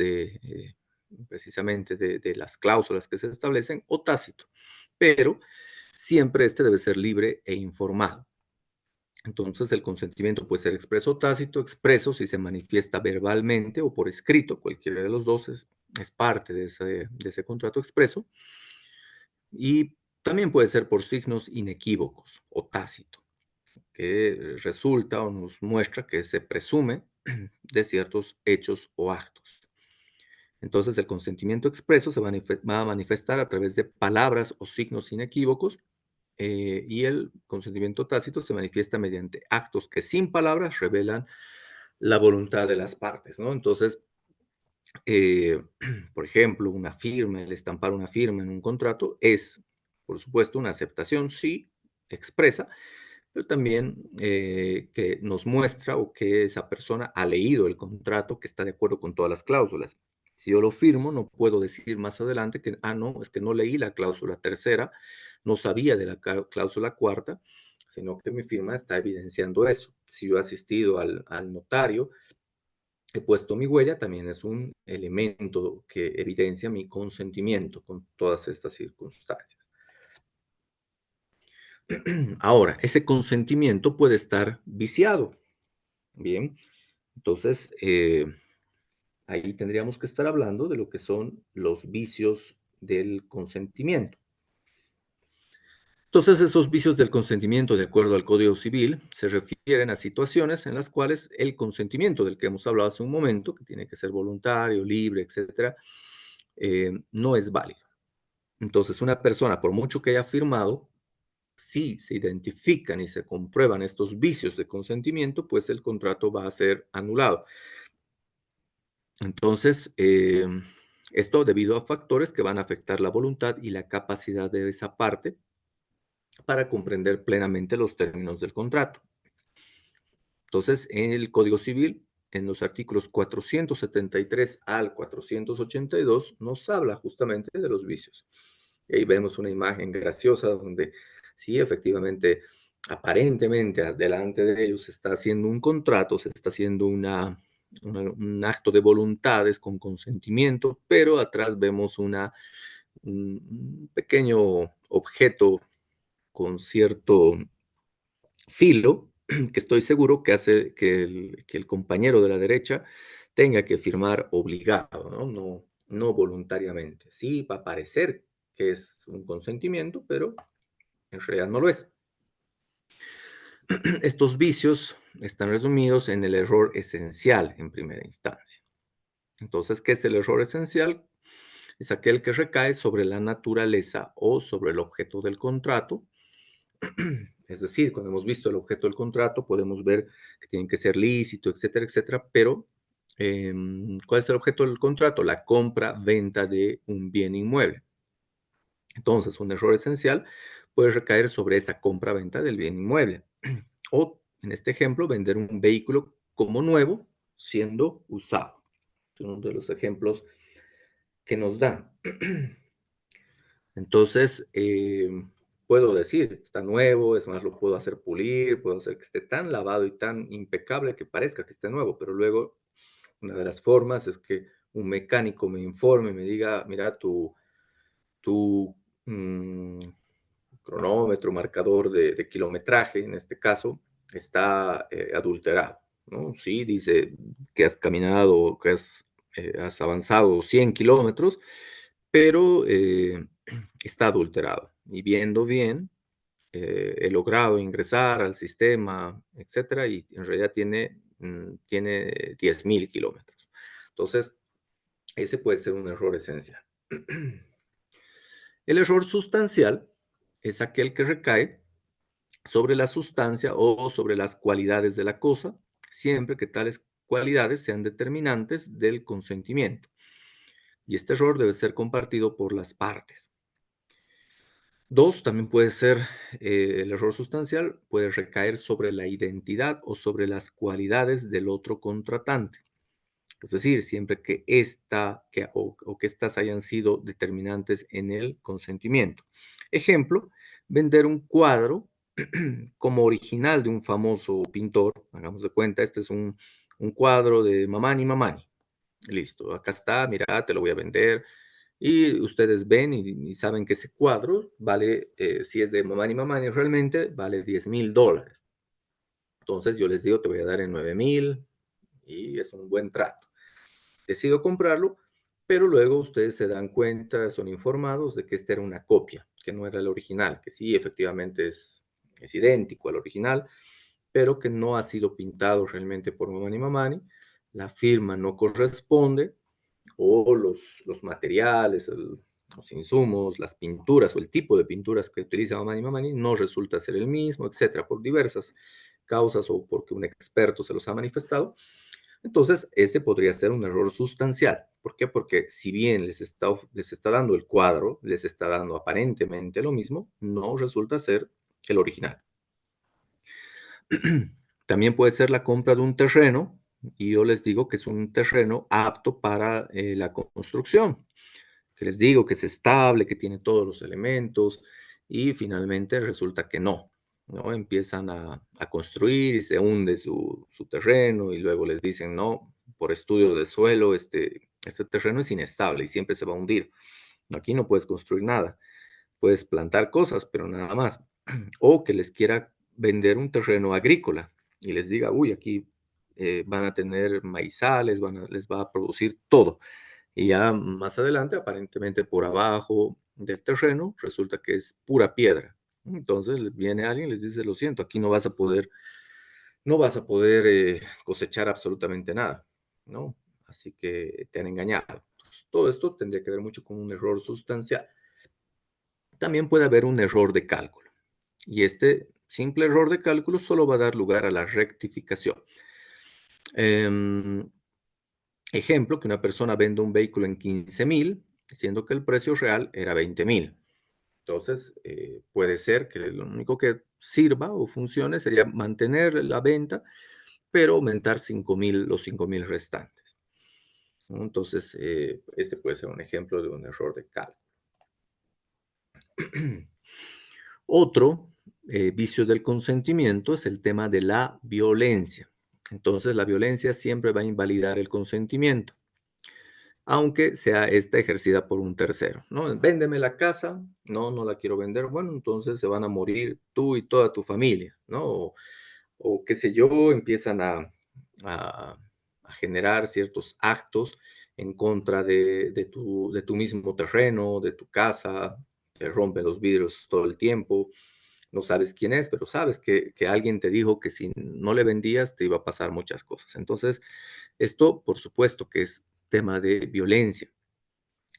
precisamente de las cláusulas que se establecen, o tácito. Pero siempre este debe ser libre e informado. Entonces, el consentimiento puede ser expreso o tácito. Expreso si se manifiesta verbalmente o por escrito, cualquiera de los dos es parte de ese contrato expreso. Y también puede ser por signos inequívocos o tácito, que resulta o nos muestra que se presume de ciertos hechos o actos. Entonces, el consentimiento expreso se va a manifestar a través de palabras o signos inequívocos, y el consentimiento tácito se manifiesta mediante actos que sin palabras revelan la voluntad de las partes, ¿no? Entonces, eh, por ejemplo, una firma, el estampar una firma en un contrato es, por supuesto, una aceptación, sí, expresa, pero también que nos muestra o que esa persona ha leído el contrato, que está de acuerdo con todas las cláusulas. Si yo lo firmo, no puedo decir más adelante que, no, es que no leí la cláusula tercera, no sabía de la cláusula cuarta, sino que mi firma está evidenciando eso. Si yo he asistido al notario he puesto mi huella, también es un elemento que evidencia mi consentimiento con todas estas circunstancias. Ahora, ese consentimiento puede estar viciado. Bien, entonces ahí tendríamos que estar hablando de lo que son los vicios del consentimiento. Entonces, esos vicios del consentimiento, de acuerdo al Código Civil, se refieren a situaciones en las cuales el consentimiento del que hemos hablado hace un momento, que tiene que ser voluntario, libre, etcétera, no es válido. Entonces, una persona, por mucho que haya firmado, si se identifican y se comprueban estos vicios de consentimiento, pues el contrato va a ser anulado. Entonces, esto debido a factores que van a afectar la voluntad y la capacidad de esa parte para comprender plenamente los términos del contrato. Entonces, en el Código Civil, en los artículos 473 al 482, nos habla justamente de los vicios. Y ahí vemos una imagen graciosa donde sí, efectivamente, aparentemente, delante de ellos se está haciendo un contrato, se está haciendo un acto de voluntades con consentimiento, pero atrás vemos un pequeño objeto con cierto filo, que estoy seguro que hace que el compañero de la derecha tenga que firmar obligado, ¿no? No voluntariamente. Sí, va a parecer que es un consentimiento, pero en realidad no lo es. Estos vicios están resumidos en el error esencial en primera instancia. Entonces, ¿qué es el error esencial? Es aquel que recae sobre la naturaleza o sobre el objeto del contrato. Es decir, cuando hemos visto el objeto del contrato, podemos ver que tiene que ser lícito, etcétera, etcétera, pero ¿cuál es el objeto del contrato? La compra-venta de un bien inmueble. Entonces, un error esencial puede recaer sobre esa compra-venta del bien inmueble. O, en este ejemplo, vender un vehículo como nuevo siendo usado. Es uno de los ejemplos que nos dan. Entonces, puedo decir, está nuevo, es más, lo puedo hacer pulir, puedo hacer que esté tan lavado y tan impecable que parezca que esté nuevo, pero luego una de las formas es que un mecánico me informe, me diga, mira, tu cronómetro, marcador de kilometraje, en este caso, está adulterado, ¿no? Sí, dice que has caminado, que has avanzado 100 kilómetros, pero está adulterado. Y viendo bien, he logrado ingresar al sistema, etcétera, y en realidad tiene 10.000 kilómetros. Entonces, ese puede ser un error esencial. El error sustancial es aquel que recae sobre la sustancia o sobre las cualidades de la cosa, siempre que tales cualidades sean determinantes del consentimiento. Y este error debe ser compartido por las partes. Dos, también puede ser el error sustancial, puede recaer sobre la identidad o sobre las cualidades del otro contratante. Es decir, siempre que que estas hayan sido determinantes en el consentimiento. Ejemplo, vender un cuadro como original de un famoso pintor. Hagamos de cuenta, este es un cuadro de Mamani Mamani. Listo, acá está, mira, te lo voy a vender. Y ustedes ven y saben que ese cuadro vale, si es de Mamani Mamani, realmente vale $10,000. Entonces yo les digo, te voy a dar en 9,000 y es un buen trato. Decido comprarlo, pero luego ustedes se dan cuenta, son informados de que esta era una copia, que no era el original, que sí, efectivamente es idéntico al original, pero que no ha sido pintado realmente por Mamani Mamani, la firma no corresponde, o los materiales, los insumos, las pinturas o el tipo de pinturas que utiliza Mamani Mamani no resulta ser el mismo, etcétera, por diversas causas o porque un experto se los ha manifestado. Entonces, ese podría ser un error sustancial. ¿Por qué? Porque si bien les está dando el cuadro, les está dando aparentemente lo mismo, no resulta ser el original. También puede ser la compra de un terreno, y yo les digo que es un terreno apto para la construcción, que les digo que es estable, que tiene todos los elementos, y finalmente resulta que no. ¿No? Empiezan a construir y se hunde su terreno y luego les dicen, no, por estudio de suelo, este terreno es inestable y siempre se va a hundir. Aquí no puedes construir nada. Puedes plantar cosas, pero nada más. O que les quiera vender un terreno agrícola y les diga, uy, aquí van a tener maizales, les va a producir todo. Y ya más adelante, aparentemente por abajo del terreno, resulta que es pura piedra. Entonces viene alguien y les dice, lo siento, aquí no vas a poder cosechar absolutamente nada, ¿no? Así que te han engañado. Entonces, todo esto tendría que ver mucho con un error sustancial. También puede haber un error de cálculo. Y este simple error de cálculo solo va a dar lugar a la rectificación. Em, Ejemplo, que una persona vende un vehículo en 15,000, siendo que el precio real era 20,000. Entonces, puede ser que lo único que sirva o funcione sería mantener la venta, pero aumentar 5,000, los 5,000 restantes, ¿no? Entonces, este puede ser un ejemplo de un error de cálculo. Otro vicio del consentimiento es el tema de la violencia. Entonces, la violencia siempre va a invalidar el consentimiento, aunque sea esta ejercida por un tercero, ¿no? Véndeme la casa, no, no la quiero vender, bueno, entonces se van a morir tú y toda tu familia, ¿no? O qué sé yo, empiezan a- a generar ciertos actos en contra de tu mismo terreno, de tu casa, te rompen los vidrios todo el tiempo, no sabes quién es, pero sabes que alguien te dijo que si no le vendías te iba a pasar muchas cosas. Entonces, esto, por supuesto, que es tema de violencia,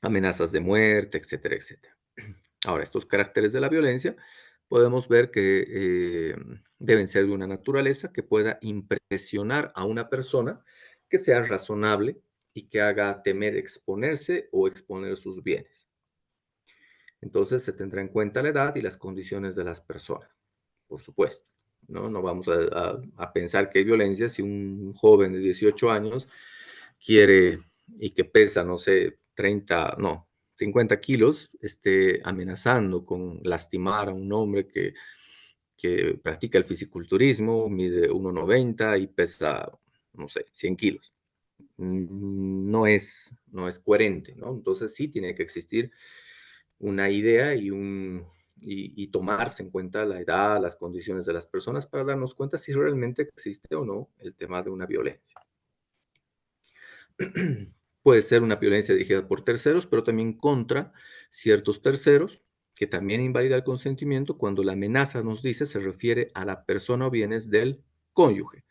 amenazas de muerte, etcétera, etcétera. Ahora, estos caracteres de la violencia podemos ver que deben ser de una naturaleza que pueda impresionar a una persona, que sea razonable y que haga temer exponerse o exponer sus bienes. Entonces, se tendrá en cuenta la edad y las condiciones de las personas, por supuesto, ¿no? No vamos a pensar que hay violencia si un joven de 18 años quiere y que pesa, no sé, 30, no, 50 kilos, esté amenazando con lastimar a un hombre que practica el fisiculturismo, mide 1,90 y pesa, no sé, 100 kilos. No es coherente, ¿no? Entonces sí tiene que existir una idea y tomarse en cuenta la edad, las condiciones de las personas para darnos cuenta si realmente existe o no el tema de una violencia. Puede ser una violencia dirigida por terceros, pero también contra ciertos terceros, que también invalida el consentimiento cuando la amenaza, nos dice, se refiere a la persona o bienes del cónyuge,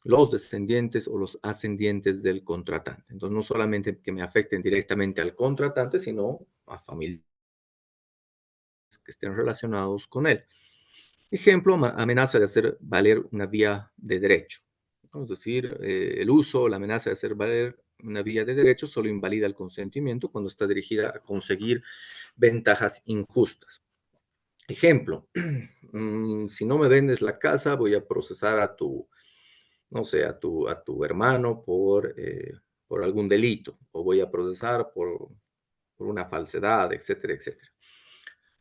los descendientes o los ascendientes del contratante. Entonces, no solamente que me afecten directamente al contratante, sino a familias que estén relacionados con él. Ejemplo, amenaza de hacer valer una vía de derecho, ¿no? Es decir, el uso o la amenaza de hacer valer una vía de derecho solo invalida el consentimiento cuando está dirigida a conseguir ventajas injustas. Ejemplo, si no me vendes la casa, voy a procesar no sé, a tu hermano por algún delito, o voy a procesar por una falsedad, etcétera, etcétera.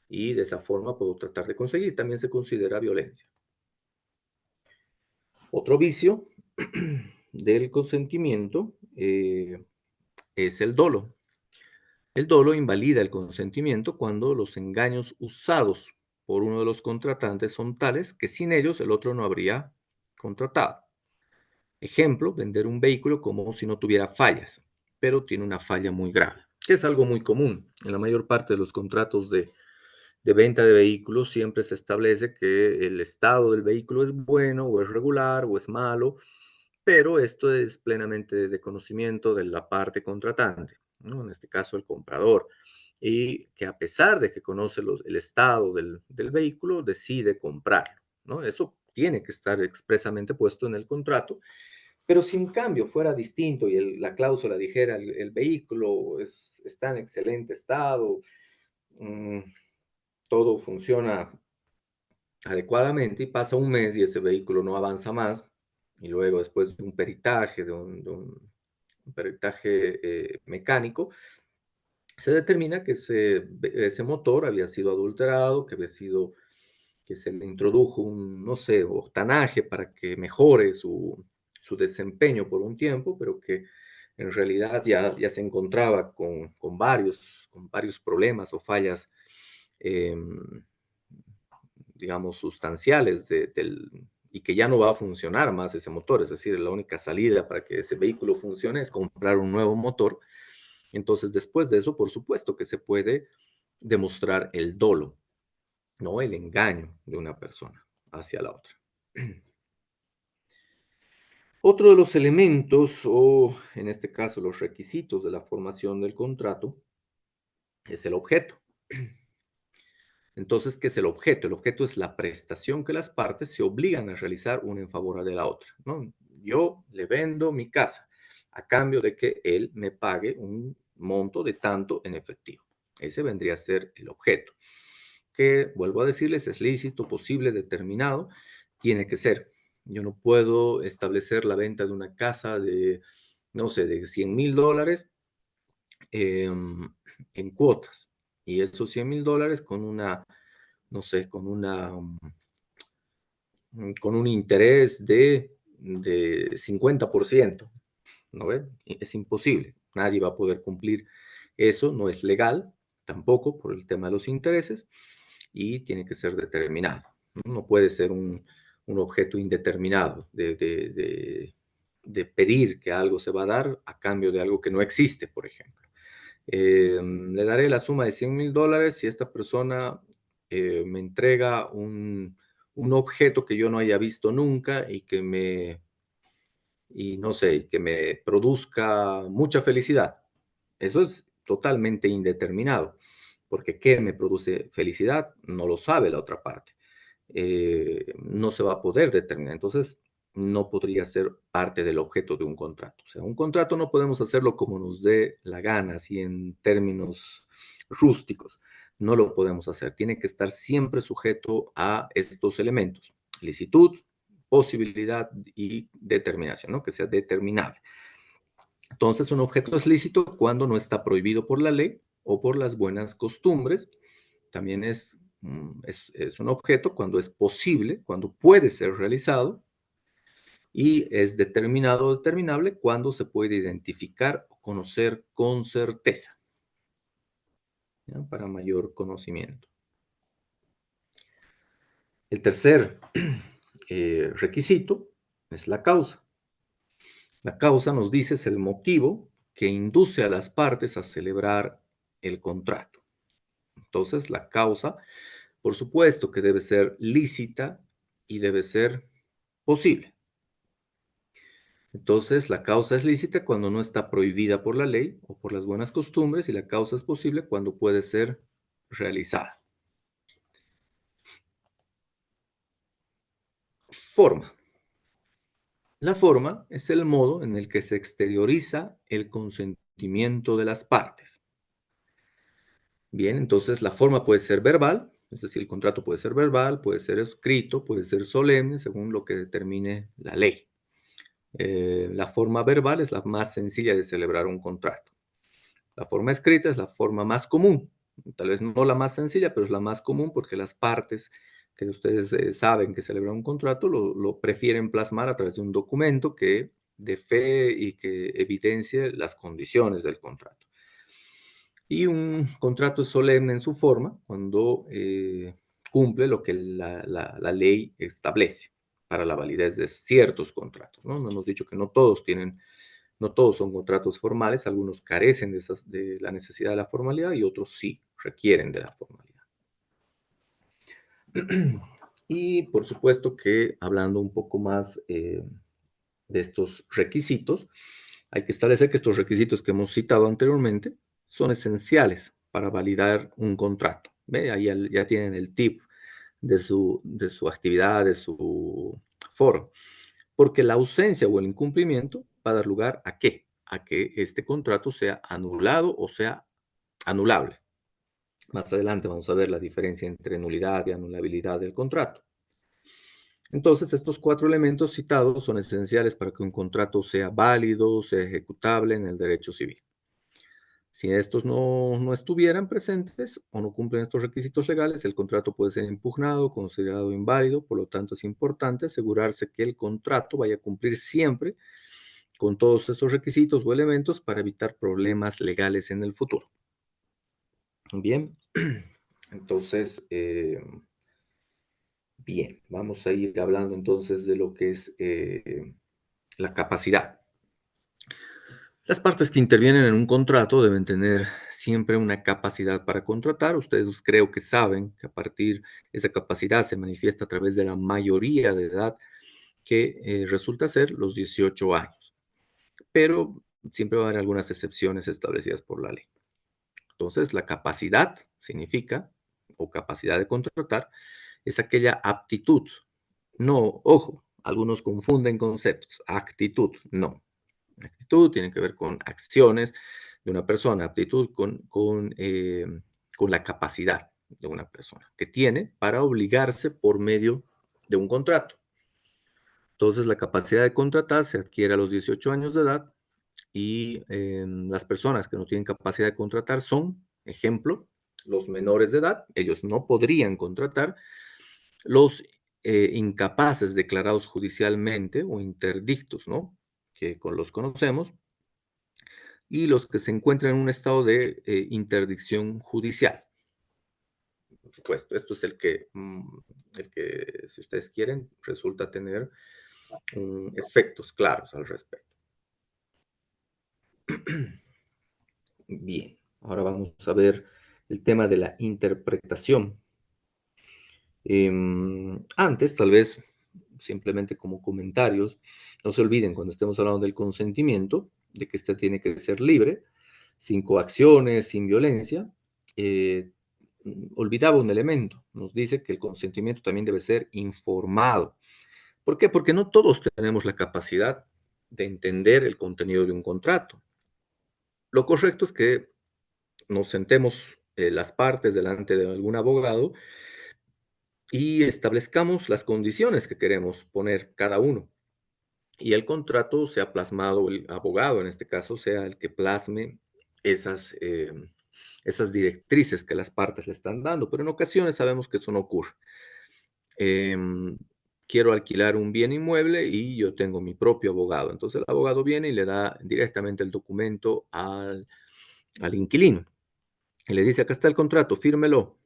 Y de esa forma puedo tratar de conseguir. También se considera violencia. Otro vicio del consentimiento es el dolo. El dolo invalida el consentimiento cuando los engaños usados por uno de los contratantes son tales que sin ellos el otro no habría contratado. Ejemplo, vender un vehículo como si no tuviera fallas, pero tiene una falla muy grave, que es algo muy común. En la mayor parte de los contratos de venta de vehículos siempre se establece que el estado del vehículo es bueno o es regular o es malo, pero esto es plenamente de conocimiento de la parte contratante, ¿no? En este caso el comprador, y que a pesar de que conoce el estado del vehículo, decide comprarlo, ¿no? Eso tiene que estar expresamente puesto en el contrato, pero si en cambio fuera distinto y la cláusula dijera el vehículo está en excelente estado, mm, todo funciona adecuadamente y pasa un mes y ese vehículo no avanza más, y luego después de un peritaje, un peritaje mecánico, se determina que ese motor había sido adulterado, que se le introdujo un, no sé, octanaje para que mejore su su desempeño por un tiempo, pero que en realidad ya se encontraba con varios problemas o fallas, em, digamos, sustanciales y que ya no va a funcionar más ese motor. Es decir, la única salida para que ese vehículo funcione es comprar un nuevo motor. Entonces, después de eso, por supuesto que se puede demostrar el dolo, ¿no? El engaño de una persona hacia la otra. Otro de los elementos, o en este caso los requisitos de la formación del contrato, es el objeto. Entonces, ¿qué es el objeto? El objeto es la prestación que las partes se obligan a realizar una en favor de la otra, ¿no? Yo le vendo mi casa a cambio de que él me pague un monto de tanto en efectivo. Ese vendría a ser el objeto, que, vuelvo a decirles, es lícito, posible, determinado, tiene que ser. Yo no puedo establecer la venta de una casa de, no sé, de $100,000 en cuotas. Y esos $100,000 con una, no sé, con un interés de 50%, ¿no ve? Es imposible. Nadie va a poder cumplir eso, no es legal tampoco por el tema de los intereses y tiene que ser determinado. No puede ser un objeto indeterminado de pedir que algo se va a dar a cambio de algo que no existe, por ejemplo. Le daré la suma de $100,000 si esta persona me entrega un objeto que yo no haya visto nunca y no sé, que me produzca mucha felicidad. Eso es totalmente indeterminado, porque ¿qué me produce felicidad? No lo sabe la otra parte. No se va a poder determinar. Entonces, no podría ser parte del objeto de un contrato. O sea, un contrato no podemos hacerlo como nos dé la gana, así en términos rústicos. No lo podemos hacer. Tiene que estar siempre sujeto a estos elementos: licitud, posibilidad y determinación, ¿no? Que sea determinable. Entonces, un objeto es lícito cuando no está prohibido por la ley o por las buenas costumbres. También es un objeto cuando es posible, cuando puede ser realizado, y es determinado o determinable cuando se puede identificar o conocer con certeza, ¿ya? Para mayor conocimiento. El tercer requisito es la causa. La causa, nos dice, es el motivo que induce a las partes a celebrar el contrato. Entonces, la causa, por supuesto que debe ser lícita y debe ser posible. Entonces, la causa es lícita cuando no está prohibida por la ley o por las buenas costumbres, y la causa es posible cuando puede ser realizada. Forma. La forma es el modo en el que se exterioriza el consentimiento de las partes. Bien, entonces la forma puede ser verbal, es decir, el contrato puede ser verbal, puede ser escrito, puede ser solemne, según lo que determine la ley. La forma verbal es la más sencilla de celebrar un contrato. La forma escrita es la forma más común, tal vez no la más sencilla, pero es la más común porque las partes que ustedes saben que celebran un contrato lo prefieren plasmar a través de un documento que de fe y que evidencie las condiciones del contrato. Y un contrato es solemne en su forma cuando cumple lo que la ley establece para la validez de ciertos contratos, ¿no? No hemos dicho que no todos son contratos formales, algunos carecen de la necesidad de la formalidad y otros sí requieren de la formalidad. Y por supuesto que, hablando un poco más de estos requisitos, hay que establecer que estos requisitos que hemos citado anteriormente son esenciales para validar un contrato. ¿Ve? Ahí ya tienen el tip de su actividad, de su foro. Porque la ausencia o el incumplimiento va a dar lugar ¿a qué? A que este contrato sea anulado o sea anulable. Más adelante vamos a ver la diferencia entre nulidad y anulabilidad del contrato. Entonces, estos 4 elementos citados son esenciales para que un contrato sea válido, sea ejecutable en el derecho civil. Si estos no estuvieran presentes o no cumplen estos requisitos legales, el contrato puede ser impugnado, considerado inválido. Por lo tanto, es importante asegurarse que el contrato vaya a cumplir siempre con todos estos requisitos o elementos para evitar problemas legales en el futuro. Bien, entonces, bien, vamos a ir hablando entonces de lo que es la capacidad. Las partes que intervienen en un contrato deben tener siempre una capacidad para contratar. Ustedes creo que saben que a partir de esa capacidad se manifiesta a través de la mayoría de edad, que resulta ser los 18 años. Pero siempre va a haber algunas excepciones establecidas por la ley. Entonces, la capacidad significa, o capacidad de contratar, es aquella aptitud. No, ojo, algunos confunden conceptos. Actitud, no. Actitud tiene que ver con acciones de una persona, aptitud con la capacidad de una persona que tiene para obligarse por medio de un contrato. Entonces, la capacidad de contratar se adquiere a los 18 años de edad y las personas que no tienen capacidad de contratar son, ejemplo, los menores de edad. Ellos no podrían contratar. Los incapaces declarados judicialmente o interdictos, ¿no? Que los conocemos, y los que se encuentran en un estado de interdicción judicial. Por supuesto, esto es el que, si ustedes quieren, resulta tener efectos claros al respecto. Bien, ahora vamos a ver el tema de la interpretación. Antes, tal vez, simplemente como comentarios, no se olviden cuando estemos hablando del consentimiento, de que este tiene que ser libre, sin coacciones, sin violencia. Olvidaba un elemento, nos dice que el consentimiento también debe ser informado. ¿Por qué? Porque no todos tenemos la capacidad de entender el contenido de un contrato. Lo correcto es que nos sentemos las partes delante de algún abogado y establezcamos las condiciones que queremos poner cada uno. Y el contrato sea plasmado, el abogado en este caso sea el que plasme esas directrices que las partes le están dando, pero en ocasiones sabemos que eso no ocurre. Quiero alquilar un bien inmueble y yo tengo mi propio abogado. Entonces el abogado viene y le da directamente el documento al inquilino. Y le dice, acá está el contrato, fírmelo.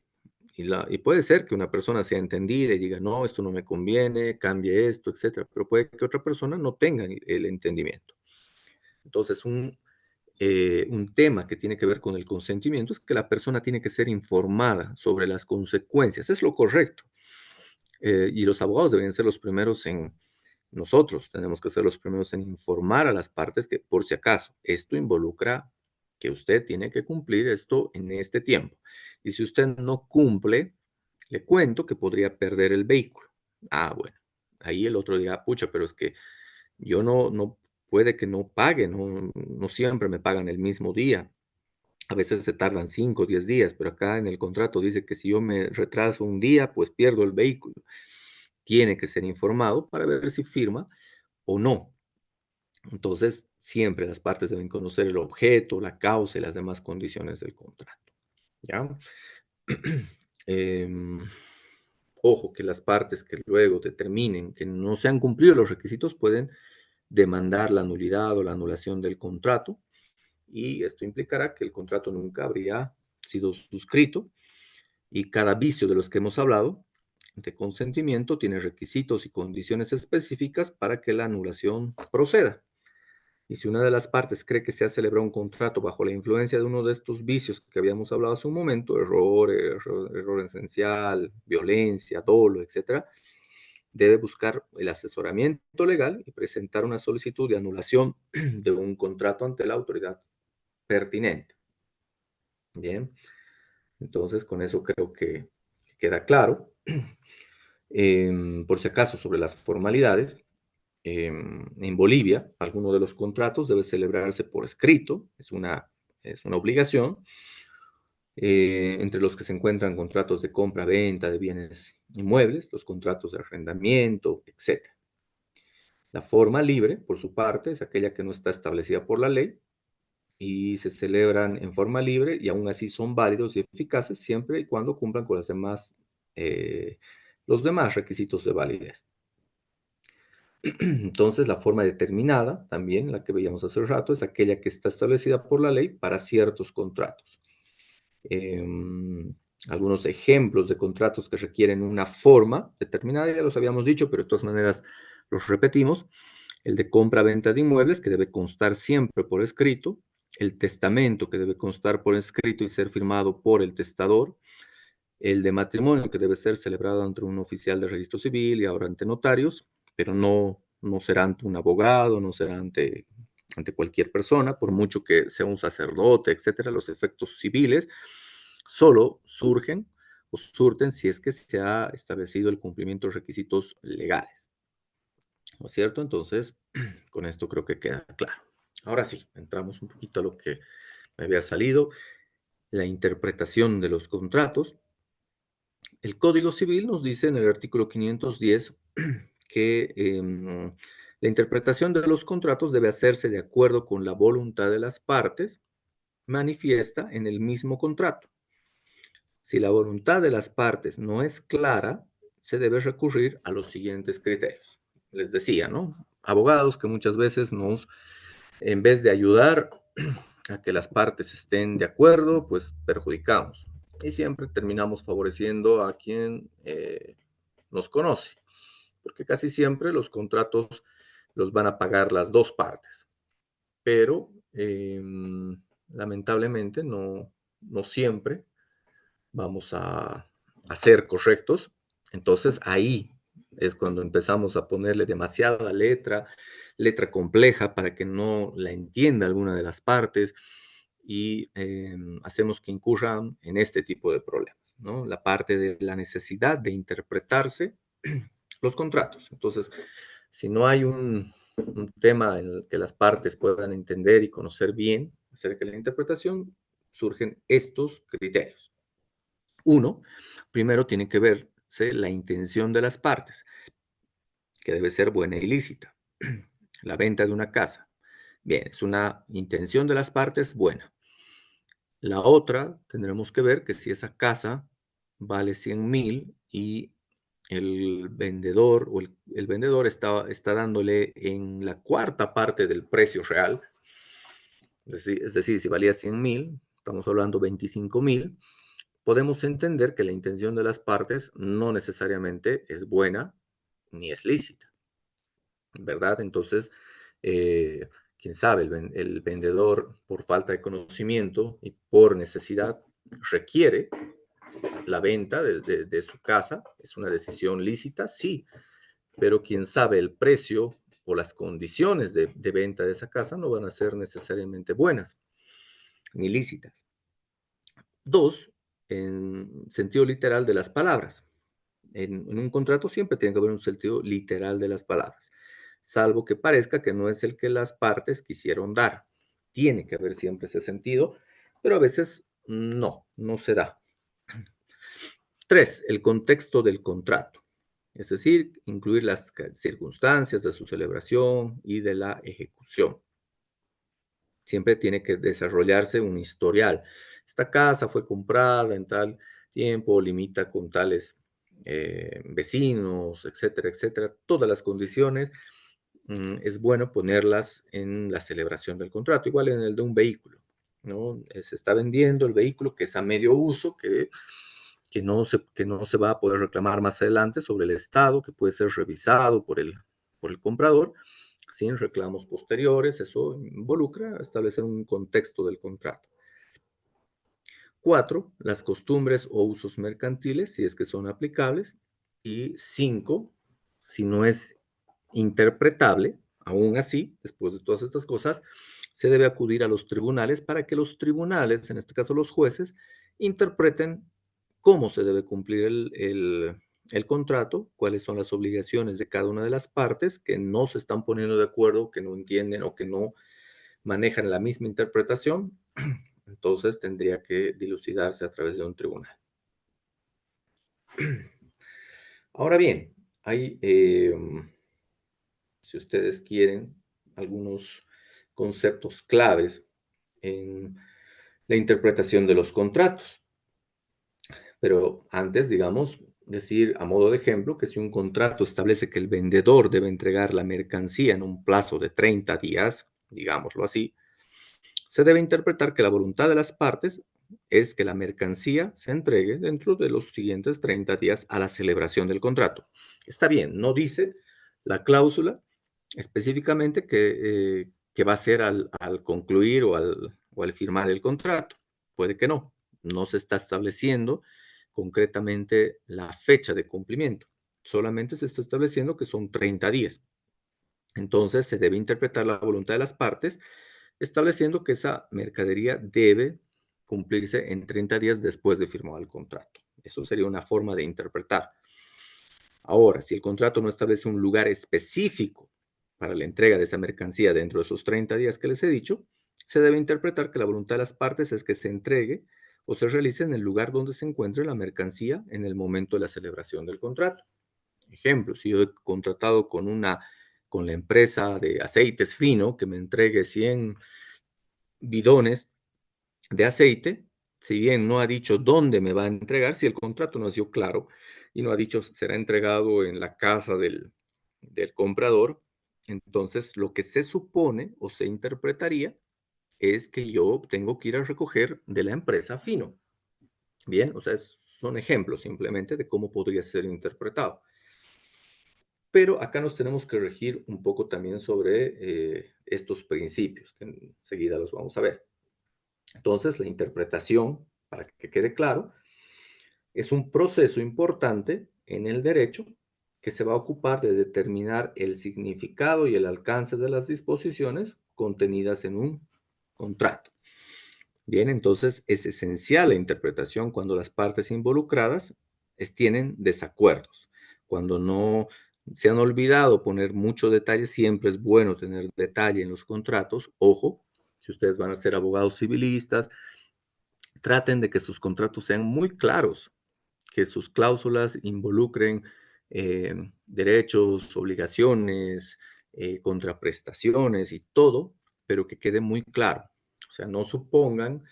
Y puede ser que una persona sea entendida y diga, no, esto no me conviene, cambie esto, etcétera. Pero puede que otra persona no tenga el entendimiento. Entonces, un tema que tiene que ver con el consentimiento es que la persona tiene que ser informada sobre las consecuencias. Es lo correcto. Y los abogados deberían ser los primeros nosotros tenemos que ser los primeros en informar a las partes que, por si acaso, esto involucra que usted tiene que cumplir esto en este tiempo. Y si usted no cumple, le cuento que podría perder el vehículo. Ah, bueno. Ahí el otro dirá, pucha, pero es que yo no puede que no pague, no siempre me pagan el mismo día. A veces se tardan 5 o 10 días, pero acá en el contrato dice que si yo me retraso un día, pues pierdo el vehículo. Tiene que ser informado para ver si firma o no. Entonces, siempre las partes deben conocer el objeto, la causa y las demás condiciones del contrato. ¿Ya? Em, Ojo que las partes que luego determinen que no se han cumplido los requisitos pueden demandar la nulidad o la anulación del contrato, y esto implicará que el contrato nunca habría sido suscrito, y cada vicio de los que hemos hablado de consentimiento tiene requisitos y condiciones específicas para que la anulación proceda. Y si una de las partes cree que se ha celebrado un contrato bajo la influencia de uno de estos vicios que habíamos hablado hace un momento, error esencial, violencia, dolo, etc., debe buscar el asesoramiento legal y presentar una solicitud de anulación de un contrato ante la autoridad pertinente. Bien, entonces con eso creo que queda claro. Por si acaso, sobre las formalidades, en Bolivia, alguno de los contratos debe celebrarse por escrito, es una obligación, entre los que se encuentran contratos de compra-venta de bienes inmuebles, los contratos de arrendamiento, etc. La forma libre, por su parte, es aquella que no está establecida por la ley, y se celebran en forma libre y aún así son válidos y eficaces siempre y cuando cumplan con los demás requisitos de validez. Entonces, la forma determinada, también la que veíamos hace rato, es aquella que está establecida por la ley para ciertos contratos. Algunos ejemplos de contratos que requieren una forma determinada, ya los habíamos dicho, pero de todas maneras los repetimos. El de compra-venta de inmuebles, que debe constar siempre por escrito. El testamento, que debe constar por escrito y ser firmado por el testador. El de matrimonio, que debe ser celebrado ante un oficial de registro civil y ahora ante notarios, pero no será ante un abogado, no será ante cualquier persona, por mucho que sea un sacerdote, etcétera. Los efectos civiles solo surgen o surten si es que se ha establecido el cumplimiento de requisitos legales. ¿No es cierto? Entonces, con esto creo que queda claro. Ahora sí, entramos un poquito a lo que me había salido, la interpretación de los contratos. El Código Civil nos dice en el artículo 510 que la interpretación de los contratos debe hacerse de acuerdo con la voluntad de las partes manifiesta en el mismo contrato. Si la voluntad de las partes no es clara, se debe recurrir a los siguientes criterios. Les decía, ¿no? Abogados que muchas veces en vez de ayudar a que las partes estén de acuerdo, pues perjudicamos. Y siempre terminamos favoreciendo a quien nos conoce, porque casi siempre los contratos los van a pagar las dos partes, pero lamentablemente no siempre vamos a ser correctos. Entonces ahí es cuando empezamos a ponerle demasiada letra compleja para que no la entienda alguna de las partes y hacemos que incurran en este tipo de problemas, ¿no? La parte de la necesidad de interpretarse los contratos. Entonces, si no hay un tema en el que las partes puedan entender y conocer bien acerca de la interpretación, surgen estos criterios. Uno, primero tiene que verse la intención de las partes, que debe ser buena y lícita. La venta de una casa. Bien, es una intención de las partes buena. La otra, tendremos que ver que si esa casa vale 100,000 y el vendedor o el vendedor está dándole en la cuarta parte del precio real, es decir, si valía 100,000, estamos hablando 25,000, podemos entender que la intención de las partes no necesariamente es buena ni es lícita, ¿verdad? Entonces, eh, quién sabe, el vendedor por falta de conocimiento y por necesidad requiere la venta de su casa, es una decisión lícita, sí, pero quién sabe, el precio o las condiciones de venta de esa casa no van a ser necesariamente buenas ni lícitas. Dos, en sentido literal de las palabras. En un contrato siempre tiene que haber un sentido literal de las palabras, salvo que parezca que no es el que las partes quisieron dar. Tiene que haber siempre ese sentido, pero a veces no se da. Tres, el contexto del contrato, es decir, incluir las circunstancias de su celebración y de la ejecución. Siempre tiene que desarrollarse un historial. Esta casa fue comprada en tal tiempo, limita con tales vecinos, etcétera, etcétera. Todas las condiciones es bueno ponerlas en la celebración del contrato, igual en el de un vehículo, ¿no? Se está vendiendo el vehículo que es a medio uso, que no se va a poder reclamar más adelante sobre el estado, que puede ser revisado por el comprador sin reclamos posteriores. Eso involucra establecer un contexto del contrato. 4, las costumbres o usos mercantiles, si es que son aplicables. Y 5, si no es interpretable, aún así, después de todas estas cosas, se debe acudir a los tribunales para que los tribunales, en este caso los jueces, interpreten cómo se debe cumplir el contrato, cuáles son las obligaciones de cada una de las partes que no se están poniendo de acuerdo, que no entienden o que no manejan la misma interpretación. Entonces tendría que dilucidarse a través de un tribunal. Ahora bien, hay, si ustedes quieren, algunos conceptos claves en la interpretación de los contratos. Pero antes, digamos, decir a modo de ejemplo que si un contrato establece que el vendedor debe entregar la mercancía en un plazo de 30 días, digámoslo así, se debe interpretar que la voluntad de las partes es que la mercancía se entregue dentro de los siguientes 30 días a la celebración del contrato. Está bien, no dice la cláusula específicamente que va a ser al concluir o al firmar el contrato. Puede que no. No se está estableciendo concretamente la fecha de cumplimiento. Solamente se está estableciendo que son 30 días. Entonces se debe interpretar la voluntad de las partes estableciendo que esa mercadería debe cumplirse en 30 días después de firmado el contrato. Eso sería una forma de interpretar. Ahora, si el contrato no establece un lugar específico para la entrega de esa mercancía dentro de esos 30 días que les he dicho, se debe interpretar que la voluntad de las partes es que se entregue o se realice en el lugar donde se encuentre la mercancía en el momento de la celebración del contrato. Ejemplo, si yo he contratado con la empresa de aceites fino que me entregue 100 bidones de aceite, si bien no ha dicho dónde me va a entregar, si el contrato no ha sido claro y no ha dicho será entregado en la casa del comprador, entonces lo que se supone o se interpretaría es que yo tengo que ir a recoger de la empresa fino. Bien, o sea, son ejemplos simplemente de cómo podría ser interpretado. Pero acá nos tenemos que regir un poco también sobre estos principios, que enseguida los vamos a ver. Entonces, la interpretación, para que quede claro, es un proceso importante en el derecho que se va a ocupar de determinar el significado y el alcance de las disposiciones contenidas en un contrato. Bien, entonces es esencial la interpretación cuando las partes involucradas tienen desacuerdos. Cuando no se han olvidado poner mucho detalle, siempre es bueno tener detalle en los contratos. Ojo, si ustedes van a ser abogados civilistas, traten de que sus contratos sean muy claros, que sus cláusulas involucren derechos, obligaciones, contraprestaciones y todo, pero que quede muy claro. O sea, no supongan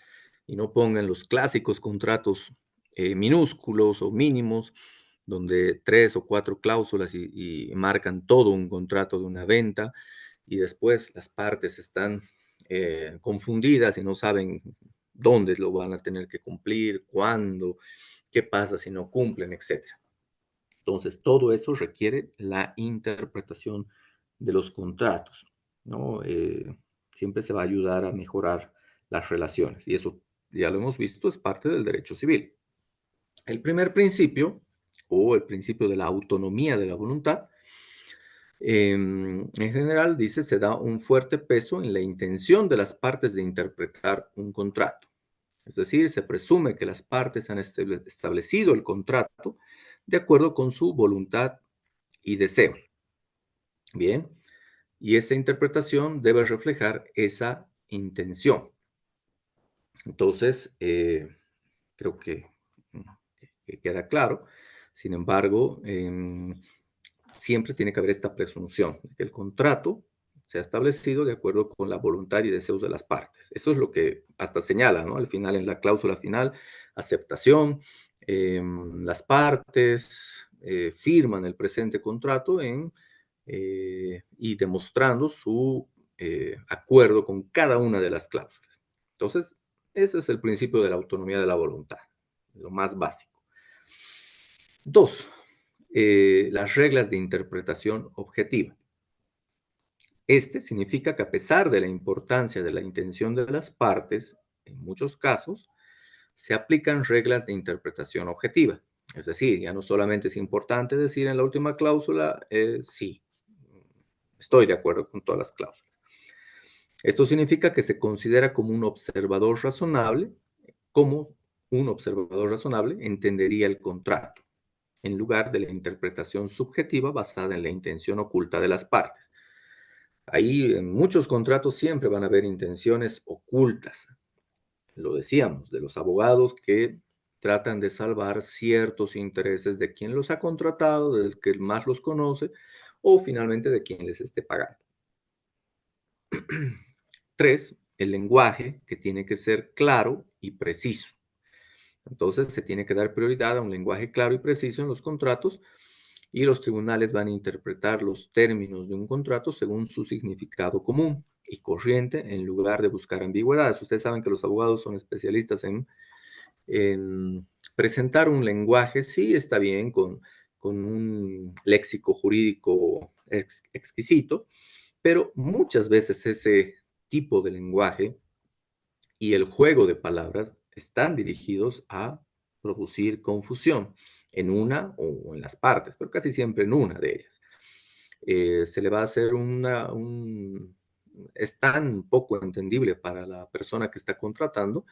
y no pongan los clásicos contratos minúsculos o mínimos, donde 3 o 4 cláusulas y marcan todo un contrato de una venta y después las partes están confundidas y no saben dónde lo van a tener que cumplir, cuándo, qué pasa si no cumplen, etcétera. Entonces, todo eso requiere la interpretación de los contratos, ¿no? Siempre se va a ayudar a mejorar las relaciones y eso ya lo hemos visto, es parte del derecho civil. El primer principio, o el principio de la autonomía de la voluntad, en general dice se da un fuerte peso en la intención de las partes de interpretar un contrato. Es decir, se presume que las partes han establecido el contrato de acuerdo con su voluntad y deseos. Bien, y esa interpretación debe reflejar esa intención. Entonces, creo que queda claro. Sin embargo, siempre tiene que haber esta presunción de que el contrato se ha establecido de acuerdo con la voluntad y deseos de las partes. Eso es lo que hasta señala, ¿no? Al final, en la cláusula final, aceptación, las partes firman el presente contrato y demostrando su acuerdo con cada una de las cláusulas. Entonces, ese es el principio de la autonomía de la voluntad, lo más básico. 2. Las reglas de interpretación objetiva. Este significa que a pesar de la importancia de la intención de las partes, en muchos casos, se aplican reglas de interpretación objetiva. Es decir, ya no solamente es importante decir en la última cláusula, sí, estoy de acuerdo con todas las cláusulas. Esto significa que se considera como un observador razonable, como un observador razonable entendería el contrato, en lugar de la interpretación subjetiva basada en la intención oculta de las partes. Ahí en muchos contratos siempre van a haber intenciones ocultas. Lo decíamos, de los abogados que tratan de salvar ciertos intereses de quien los ha contratado, del que más los conoce, o finalmente de quien les esté pagando. 3. el lenguaje que tiene que ser claro y preciso. Entonces, se tiene que dar prioridad a un lenguaje claro y preciso en los contratos y los tribunales van a interpretar los términos de un contrato según su significado común y corriente en lugar de buscar ambigüedades. Ustedes saben que los abogados son especialistas en presentar un lenguaje, sí, está bien, con un léxico jurídico exquisito, pero muchas veces ese tipo de lenguaje y el juego de palabras están dirigidos a producir confusión en una o en las partes, pero casi siempre en una de ellas. Se le va a hacer es tan poco entendible para la persona que está contratando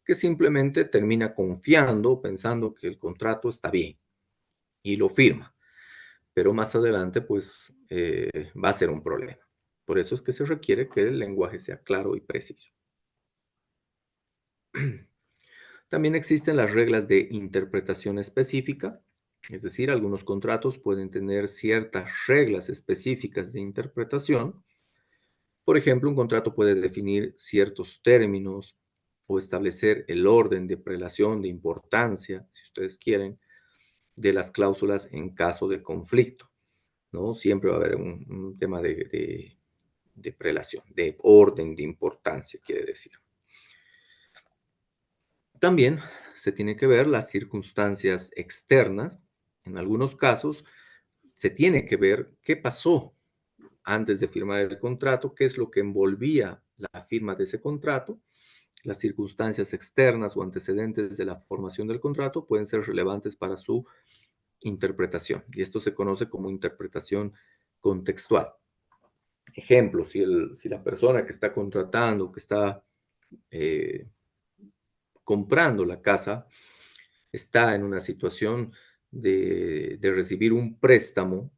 que simplemente termina confiando, pensando que el contrato está bien y lo firma, pero más adelante pues va a ser un problema. Por eso es que se requiere que el lenguaje sea claro y preciso. También existen las reglas de interpretación específica, es decir, algunos contratos pueden tener ciertas reglas específicas de interpretación. Por ejemplo, un contrato puede definir ciertos términos o establecer el orden de prelación de importancia, si ustedes quieren, de las cláusulas en caso de conflicto, ¿no? Siempre va a haber un tema de prelación, de orden de importancia, quiere decir. También se tiene que ver las circunstancias externas. En algunos casos, se tiene que ver qué pasó antes de firmar el contrato, qué es lo que envolvía la firma de ese contrato. Las circunstancias externas o antecedentes de la formación del contrato pueden ser relevantes para su interpretación, y esto se conoce como interpretación contextual. Ejemplo, si la persona que está contratando, que está eh, comprando la casa, está en una situación de recibir un préstamo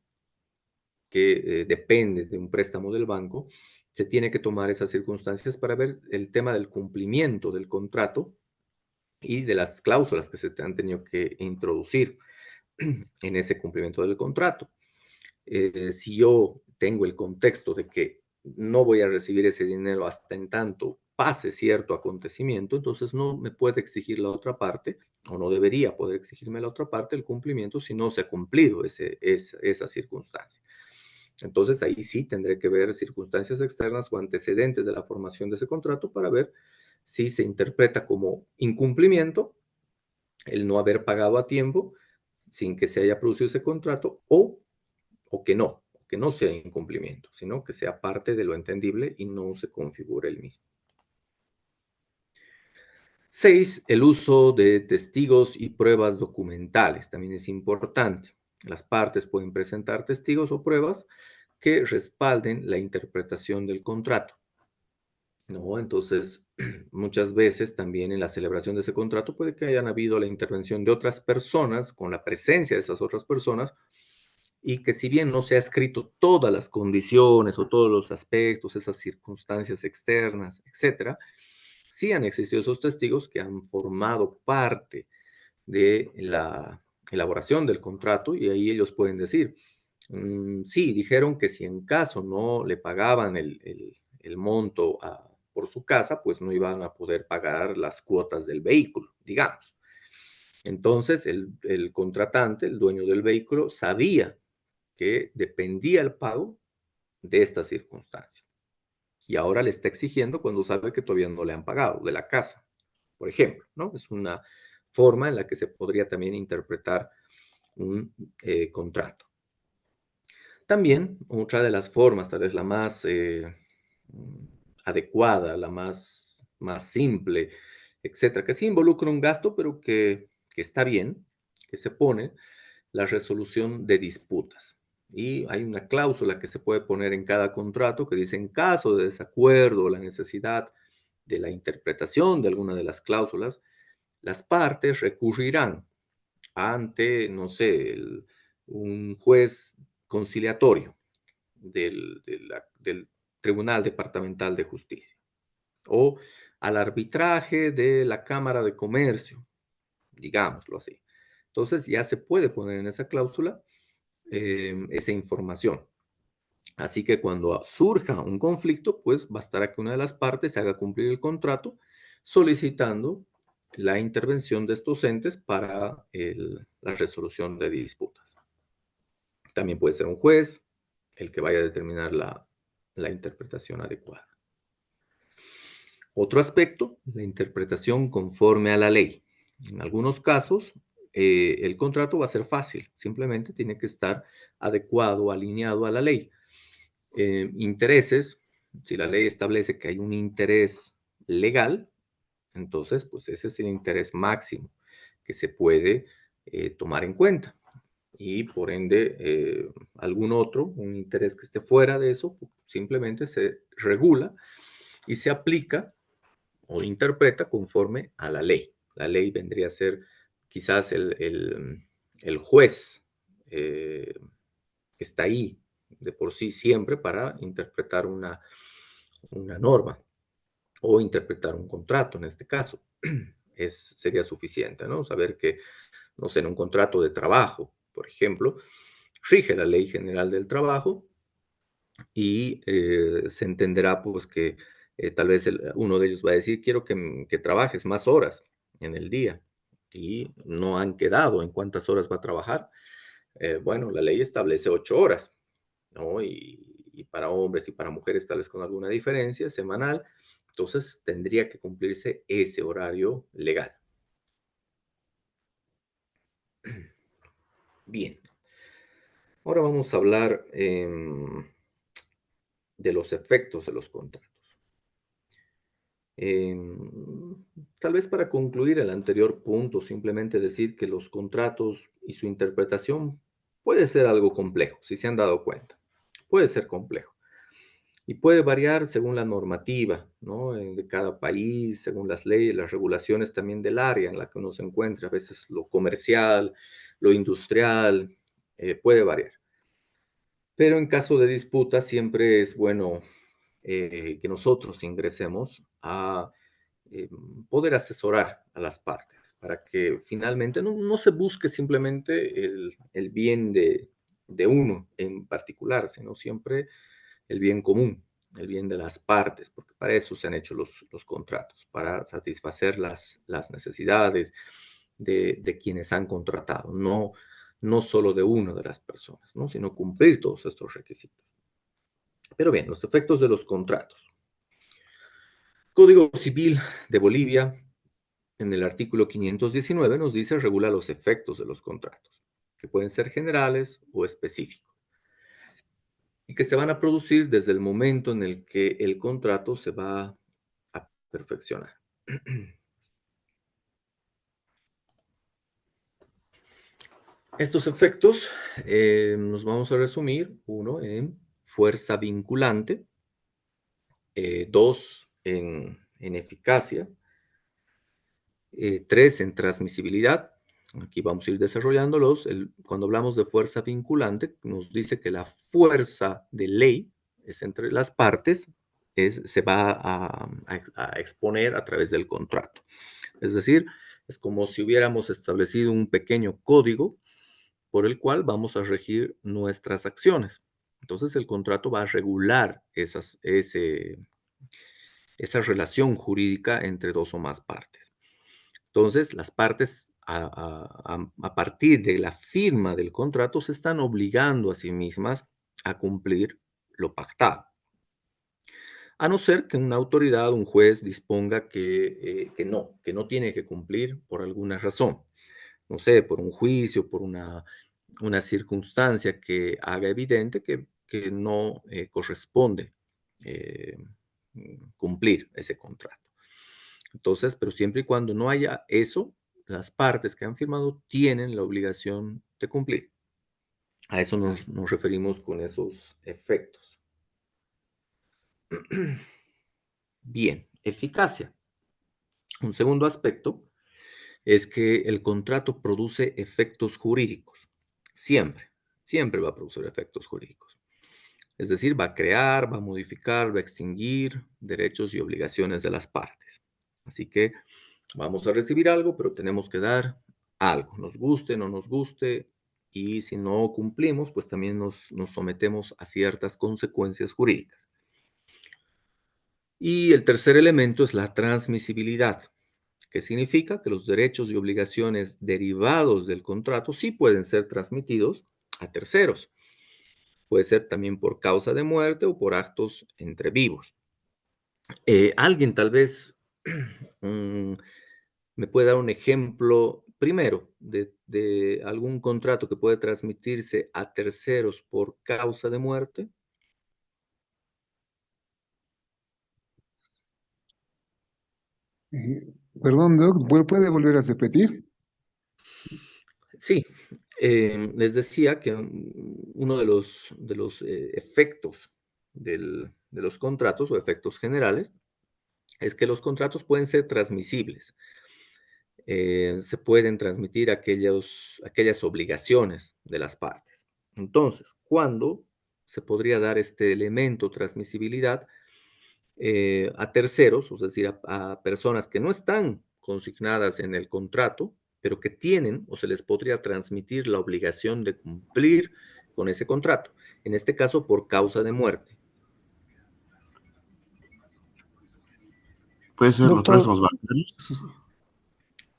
que depende de un préstamo del banco, se tiene que tomar esas circunstancias para ver el tema del cumplimiento del contrato y de las cláusulas que se han tenido que introducir en ese cumplimiento del contrato. Si yo tengo el contexto de que no voy a recibir ese dinero hasta en tanto pase cierto acontecimiento, entonces no me puede exigir la otra parte, o no debería poder exigirme la otra parte el cumplimiento si no se ha cumplido esa circunstancia. Entonces ahí sí tendré que ver circunstancias externas o antecedentes de la formación de ese contrato para ver si se interpreta como incumplimiento el no haber pagado a tiempo sin que se haya producido ese contrato o que no sea incumplimiento, sino que sea parte de lo entendible y no se configure el mismo. 6. El uso de testigos y pruebas documentales también es importante. Las partes pueden presentar testigos o pruebas que respalden la interpretación del contrato, ¿no? Entonces, muchas veces también en la celebración de ese contrato puede que hayan habido la intervención de otras personas, con la presencia de esas otras personas, y que si bien no se ha escrito todas las condiciones o todos los aspectos, esas circunstancias externas, etcétera, sí han existido esos testigos que han formado parte de la elaboración del contrato y ahí ellos pueden decir, sí, dijeron que si en caso no le pagaban el monto por su casa, pues no iban a poder pagar las cuotas del vehículo, digamos. Entonces, el contratante, el dueño del vehículo, sabía que dependía el pago de esta circunstancia. Y ahora le está exigiendo cuando sabe que todavía no le han pagado de la casa, por ejemplo, ¿no? Es una forma en la que se podría también interpretar un contrato. También, otra de las formas, tal vez la más adecuada, la más simple, etcétera, que sí involucra un gasto, pero que está bien, que se pone, la resolución de disputas. Y hay una cláusula que se puede poner en cada contrato que dice, en caso de desacuerdo o la necesidad de la interpretación de alguna de las cláusulas, las partes recurrirán ante, no sé, un juez conciliatorio del Tribunal Departamental de Justicia o al arbitraje de la Cámara de Comercio, digámoslo así. Entonces ya se puede poner en esa cláusula esa información. Así que cuando surja un conflicto, pues bastará que una de las partes haga cumplir el contrato solicitando la intervención de estos entes para la resolución de disputas. También puede ser un juez el que vaya a determinar la interpretación adecuada. Otro aspecto, la interpretación conforme a la ley. En algunos casos, el contrato va a ser fácil, simplemente tiene que estar adecuado, alineado a la ley. Intereses, si la ley establece que hay un interés legal, entonces, pues ese es el interés máximo que se puede tomar en cuenta. Y por ende, algún otro, un interés que esté fuera de eso, simplemente se regula y se aplica o interpreta conforme a la ley. La ley vendría a ser quizás el juez que está ahí de por sí siempre para interpretar una norma o interpretar un contrato en este caso. Sería suficiente, ¿no? Saber que, no sé, en un contrato de trabajo, por ejemplo, rige la Ley General del Trabajo y se entenderá pues que tal vez uno de ellos va a decir, quiero que trabajes más horas en el día y no han quedado en cuántas horas va a trabajar. Bueno, la ley establece 8 horas, ¿no? Y para hombres y para mujeres tal vez con alguna diferencia semanal, entonces tendría que cumplirse ese horario legal. Bien, ahora vamos a hablar de los efectos de los contratos. Tal vez para concluir el anterior punto, simplemente decir que los contratos y su interpretación puede ser algo complejo, si se han dado cuenta. Puede ser complejo. Y puede variar según la normativa, ¿no? De cada país, según las leyes, las regulaciones también del área en la que uno se encuentra. A veces lo comercial, lo industrial, puede variar. Pero en caso de disputa siempre es bueno que nosotros ingresemos a poder asesorar a las partes para que finalmente no se busque simplemente el bien de uno en particular, sino siempre el bien común, el bien de las partes, porque para eso se han hecho los contratos, para satisfacer las necesidades de quienes han contratado, no solo de una de las personas, ¿no? Sino cumplir todos estos requisitos. Pero bien, los efectos de los contratos. Código Civil de Bolivia, en el artículo 519, nos dice regula los efectos de los contratos, que pueden ser generales o específicos, y que se van a producir desde el momento en el que el contrato se va a perfeccionar. Estos efectos nos vamos a resumir, uno, en fuerza vinculante, dos, en eficacia, tres, en transmisibilidad. Aquí vamos a ir desarrollándolos. Cuando hablamos de fuerza vinculante, nos dice que la fuerza de ley es entre las partes, se va a exponer a través del contrato. Es decir, es como si hubiéramos establecido un pequeño código por el cual vamos a regir nuestras acciones. Entonces, el contrato va a regular esa relación jurídica entre dos o más partes. Entonces, las partes, a partir de la firma del contrato, se están obligando a sí mismas a cumplir lo pactado. A no ser que una autoridad, un juez, disponga que no tiene que cumplir por alguna razón. No sé, por un juicio, por una circunstancia que haga evidente que no corresponde eh, cumplir ese contrato. Entonces, pero siempre y cuando no haya eso, las partes que han firmado tienen la obligación de cumplir. A eso nos referimos con esos efectos. Bien, eficacia. Un segundo aspecto es que el contrato produce efectos jurídicos. Siempre va a producir efectos jurídicos. Es decir, va a crear, va a modificar, va a extinguir derechos y obligaciones de las partes. Así que vamos a recibir algo, pero tenemos que dar algo. Nos guste, no nos guste, y si no cumplimos, pues también nos sometemos a ciertas consecuencias jurídicas. Y el tercer elemento es la transmisibilidad, que significa que los derechos y obligaciones derivados del contrato sí pueden ser transmitidos a terceros. Puede ser también por causa de muerte o por actos entre vivos. Alguien tal vez mm, me puede dar un ejemplo primero de algún contrato que puede transmitirse a terceros por causa de muerte. Perdón, Doc, ¿puede volver a repetir? Sí, les decía que uno de los efectos de los contratos o efectos generales es que los contratos pueden ser transmisibles. Se pueden transmitir aquellas obligaciones de las partes. Entonces, ¿cuándo se podría dar este elemento transmisibilidad a terceros, es decir, a personas que no están consignadas en el contrato, pero que tienen o se les podría transmitir la obligación de cumplir con ese contrato? En este caso, por causa de muerte. Puede ser los Doctor, préstamos bancarios.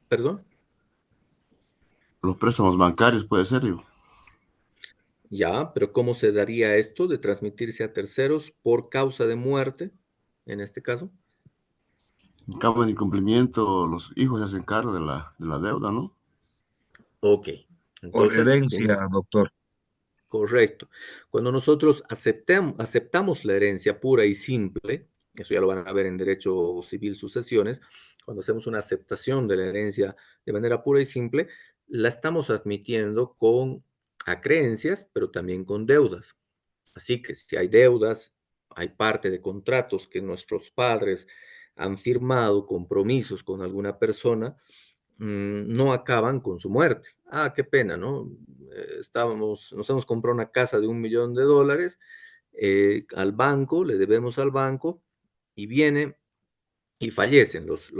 ¿Perdón? Los préstamos bancarios puede ser, digo. Ya, pero ¿cómo se daría esto de transmitirse a terceros por causa de muerte, en este caso? En caso de incumplimiento, los hijos se hacen cargo de la deuda, ¿no? Ok, Por entonces, herencia, doctor. correcto. Cuando nosotros aceptamos la herencia pura y simple, eso ya lo van a ver en derecho civil sucesiones, cuando hacemos una aceptación de la herencia de manera pura y simple, la estamos admitiendo con acreencias, pero también con deudas. Así que si hay deudas, hay parte de contratos que nuestros padres han firmado, compromisos con alguna persona, no acaban con su muerte. Ah, qué pena, ¿no? Nos hemos comprado una casa de $1 millón, al banco, le debemos al banco, y viene y fallecen los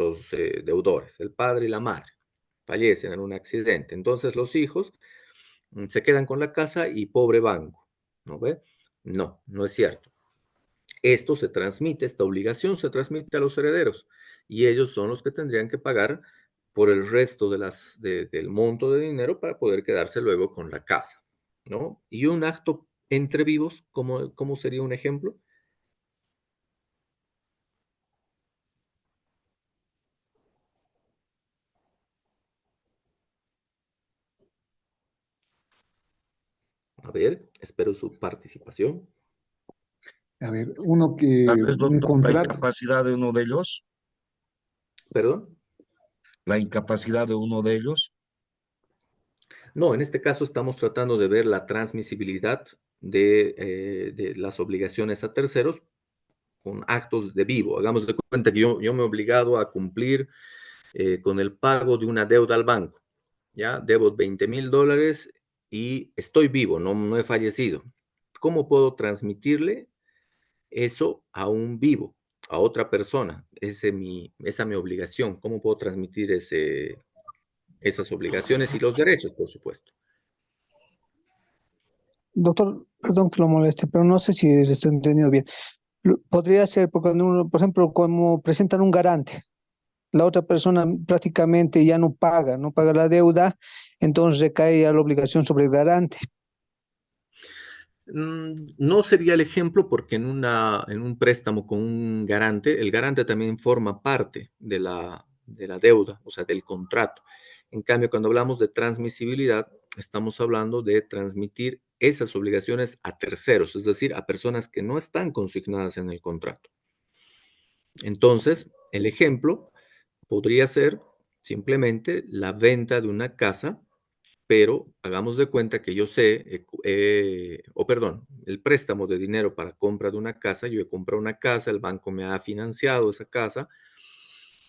deudores, el padre y la madre, fallecen en un accidente. Entonces los hijos se quedan con la casa y pobre banco, ¿no ve? No, no es cierto. Esto se transmite, esta obligación se transmite a los herederos y ellos son los que tendrían que pagar por el resto del monto de dinero para poder quedarse luego con la casa, ¿no? Y un acto entre vivos, ¿cómo sería un ejemplo? A ver, espero su participación. a ver, Tal vez, un doctor, la contrato, incapacidad de uno de ellos, ¿Perdón? la incapacidad de uno de ellos. No, en este caso estamos tratando de ver la transmisibilidad de las obligaciones a terceros con actos de vivo. Hagamos de cuenta que yo me he obligado a cumplir con el pago de una deuda al banco. Ya debo $20,000 y estoy vivo, no he fallecido. ¿Cómo puedo transmitirle eso a un vivo, a otra persona? Esa mi obligación. ¿Cómo puedo transmitir esas obligaciones y los derechos, por supuesto? Doctor, perdón que lo moleste, pero no sé si estoy entendido bien. Podría ser, porque cuando uno, por ejemplo, como presentan un garante, la otra persona prácticamente ya no paga la deuda, entonces recae a la obligación sobre el garante. No sería el ejemplo porque en un préstamo con un garante, el garante también forma parte de la deuda, o sea, del contrato. En cambio, cuando hablamos de transmisibilidad, estamos hablando de transmitir esas obligaciones a terceros, es decir, a personas que no están consignadas en el contrato. Entonces, el ejemplo podría ser simplemente la venta de una casa, pero hagamos de cuenta que yo sé, o perdón, el préstamo de dinero para compra de una casa, yo he comprado una casa, el banco me ha financiado esa casa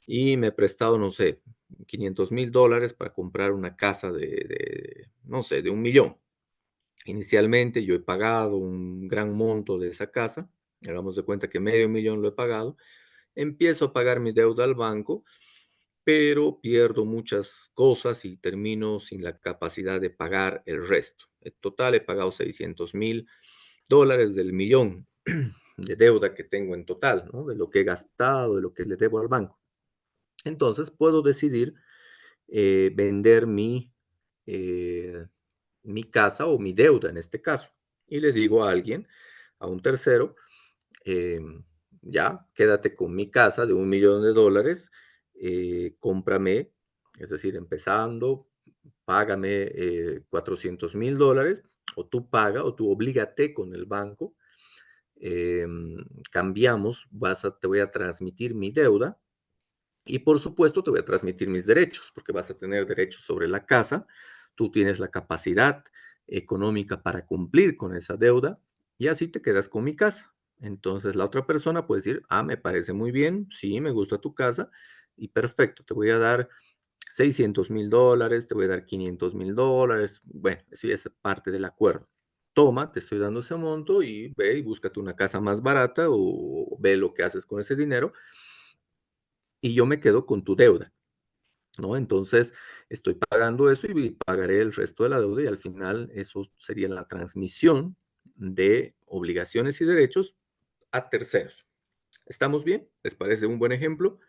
y me he prestado, no sé, $500,000 para comprar una casa no sé, de 1 millón. Inicialmente yo he pagado un gran monto de esa casa, hagamos de cuenta que medio millón lo he pagado, empiezo a pagar mi deuda al banco pero pierdo muchas cosas y termino sin la capacidad de pagar el resto. En total he pagado $600,000 del millón de deuda que tengo en total, ¿no? De lo que he gastado, de lo que le debo al banco. Entonces puedo decidir vender mi casa o mi deuda en este caso. Y le digo a alguien, a un tercero, ya, quédate con mi casa de $1 millón, cómprame, es decir, empezando, págame $400,000, o tú paga, o tú oblígate con el banco, cambiamos, te voy a transmitir mi deuda, y por supuesto te voy a transmitir mis derechos, porque vas a tener derechos sobre la casa, tú tienes la capacidad económica para cumplir con esa deuda y así te quedas con mi casa. Entonces la otra persona puede decir, me parece muy bien, sí, me gusta tu casa y perfecto, te voy a dar $600,000, te voy a dar $500,000, bueno, eso ya es parte del acuerdo. Toma, te estoy dando ese monto y ve y búscate una casa más barata o ve lo que haces con ese dinero y yo me quedo con tu deuda, ¿no? Entonces, estoy pagando eso y pagaré el resto de la deuda y al final eso sería la transmisión de obligaciones y derechos a terceros. ¿Estamos bien? ¿Les parece un buen ejemplo?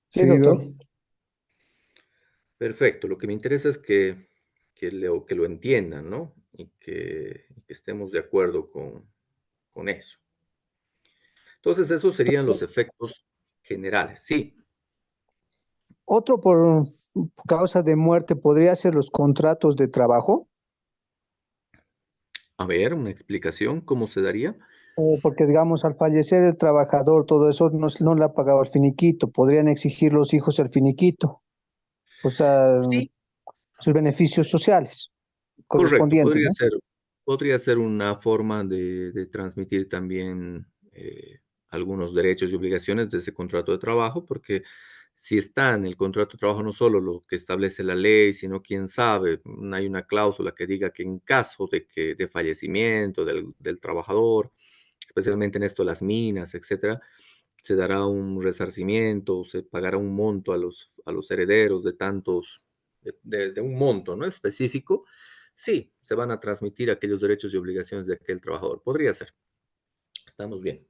Sí, Sí, doctor. Doc. Perfecto. Lo que me interesa es que lo entiendan, ¿no? Y que estemos de acuerdo con eso. Entonces, esos serían los efectos generales. Sí. Otro por causa de muerte podría ser los contratos de trabajo, A ver, una explicación, ¿cómo se daría? porque digamos al fallecer el trabajador, todo eso no le ha pagado el finiquito, podrían exigir los hijos el finiquito, o sea, Sí, sus beneficios sociales correcto, correspondientes, ¿no? podría ser una forma de transmitir también algunos derechos y obligaciones de ese contrato de trabajo, porque si está en el contrato de trabajo no solo lo que establece la ley, sino quién sabe, hay una cláusula que diga que en caso de fallecimiento del trabajador, especialmente en esto de las minas, etcétera, se dará un resarcimiento, se pagará un monto a los herederos de tantos, de un monto, ¿no? Específico. Sí, se van a transmitir aquellos derechos y obligaciones de aquel trabajador. Podría ser. Estamos bien.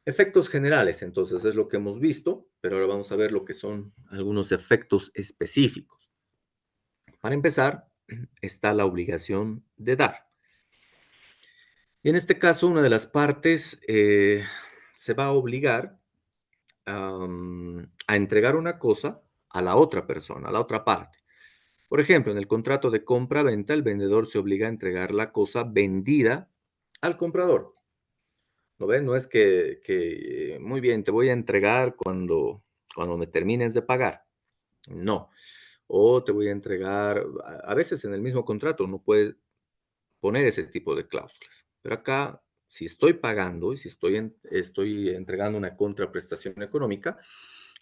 Efectos generales, entonces, es lo que hemos visto, pero ahora vamos a ver lo que son algunos efectos específicos. Para empezar, está la obligación de dar. Y en este caso, una de las partes se va a obligar a entregar una cosa a la otra persona, a la otra parte. Por ejemplo, en el contrato de compra-venta, el vendedor se obliga a entregar la cosa vendida al comprador. ¿Lo ven? No es que muy bien, te voy a entregar cuando me termines de pagar. No. O te voy a entregar, a veces en el mismo contrato no puede poner ese tipo de cláusulas. Pero acá, si estoy pagando y si estoy entregando una contraprestación económica,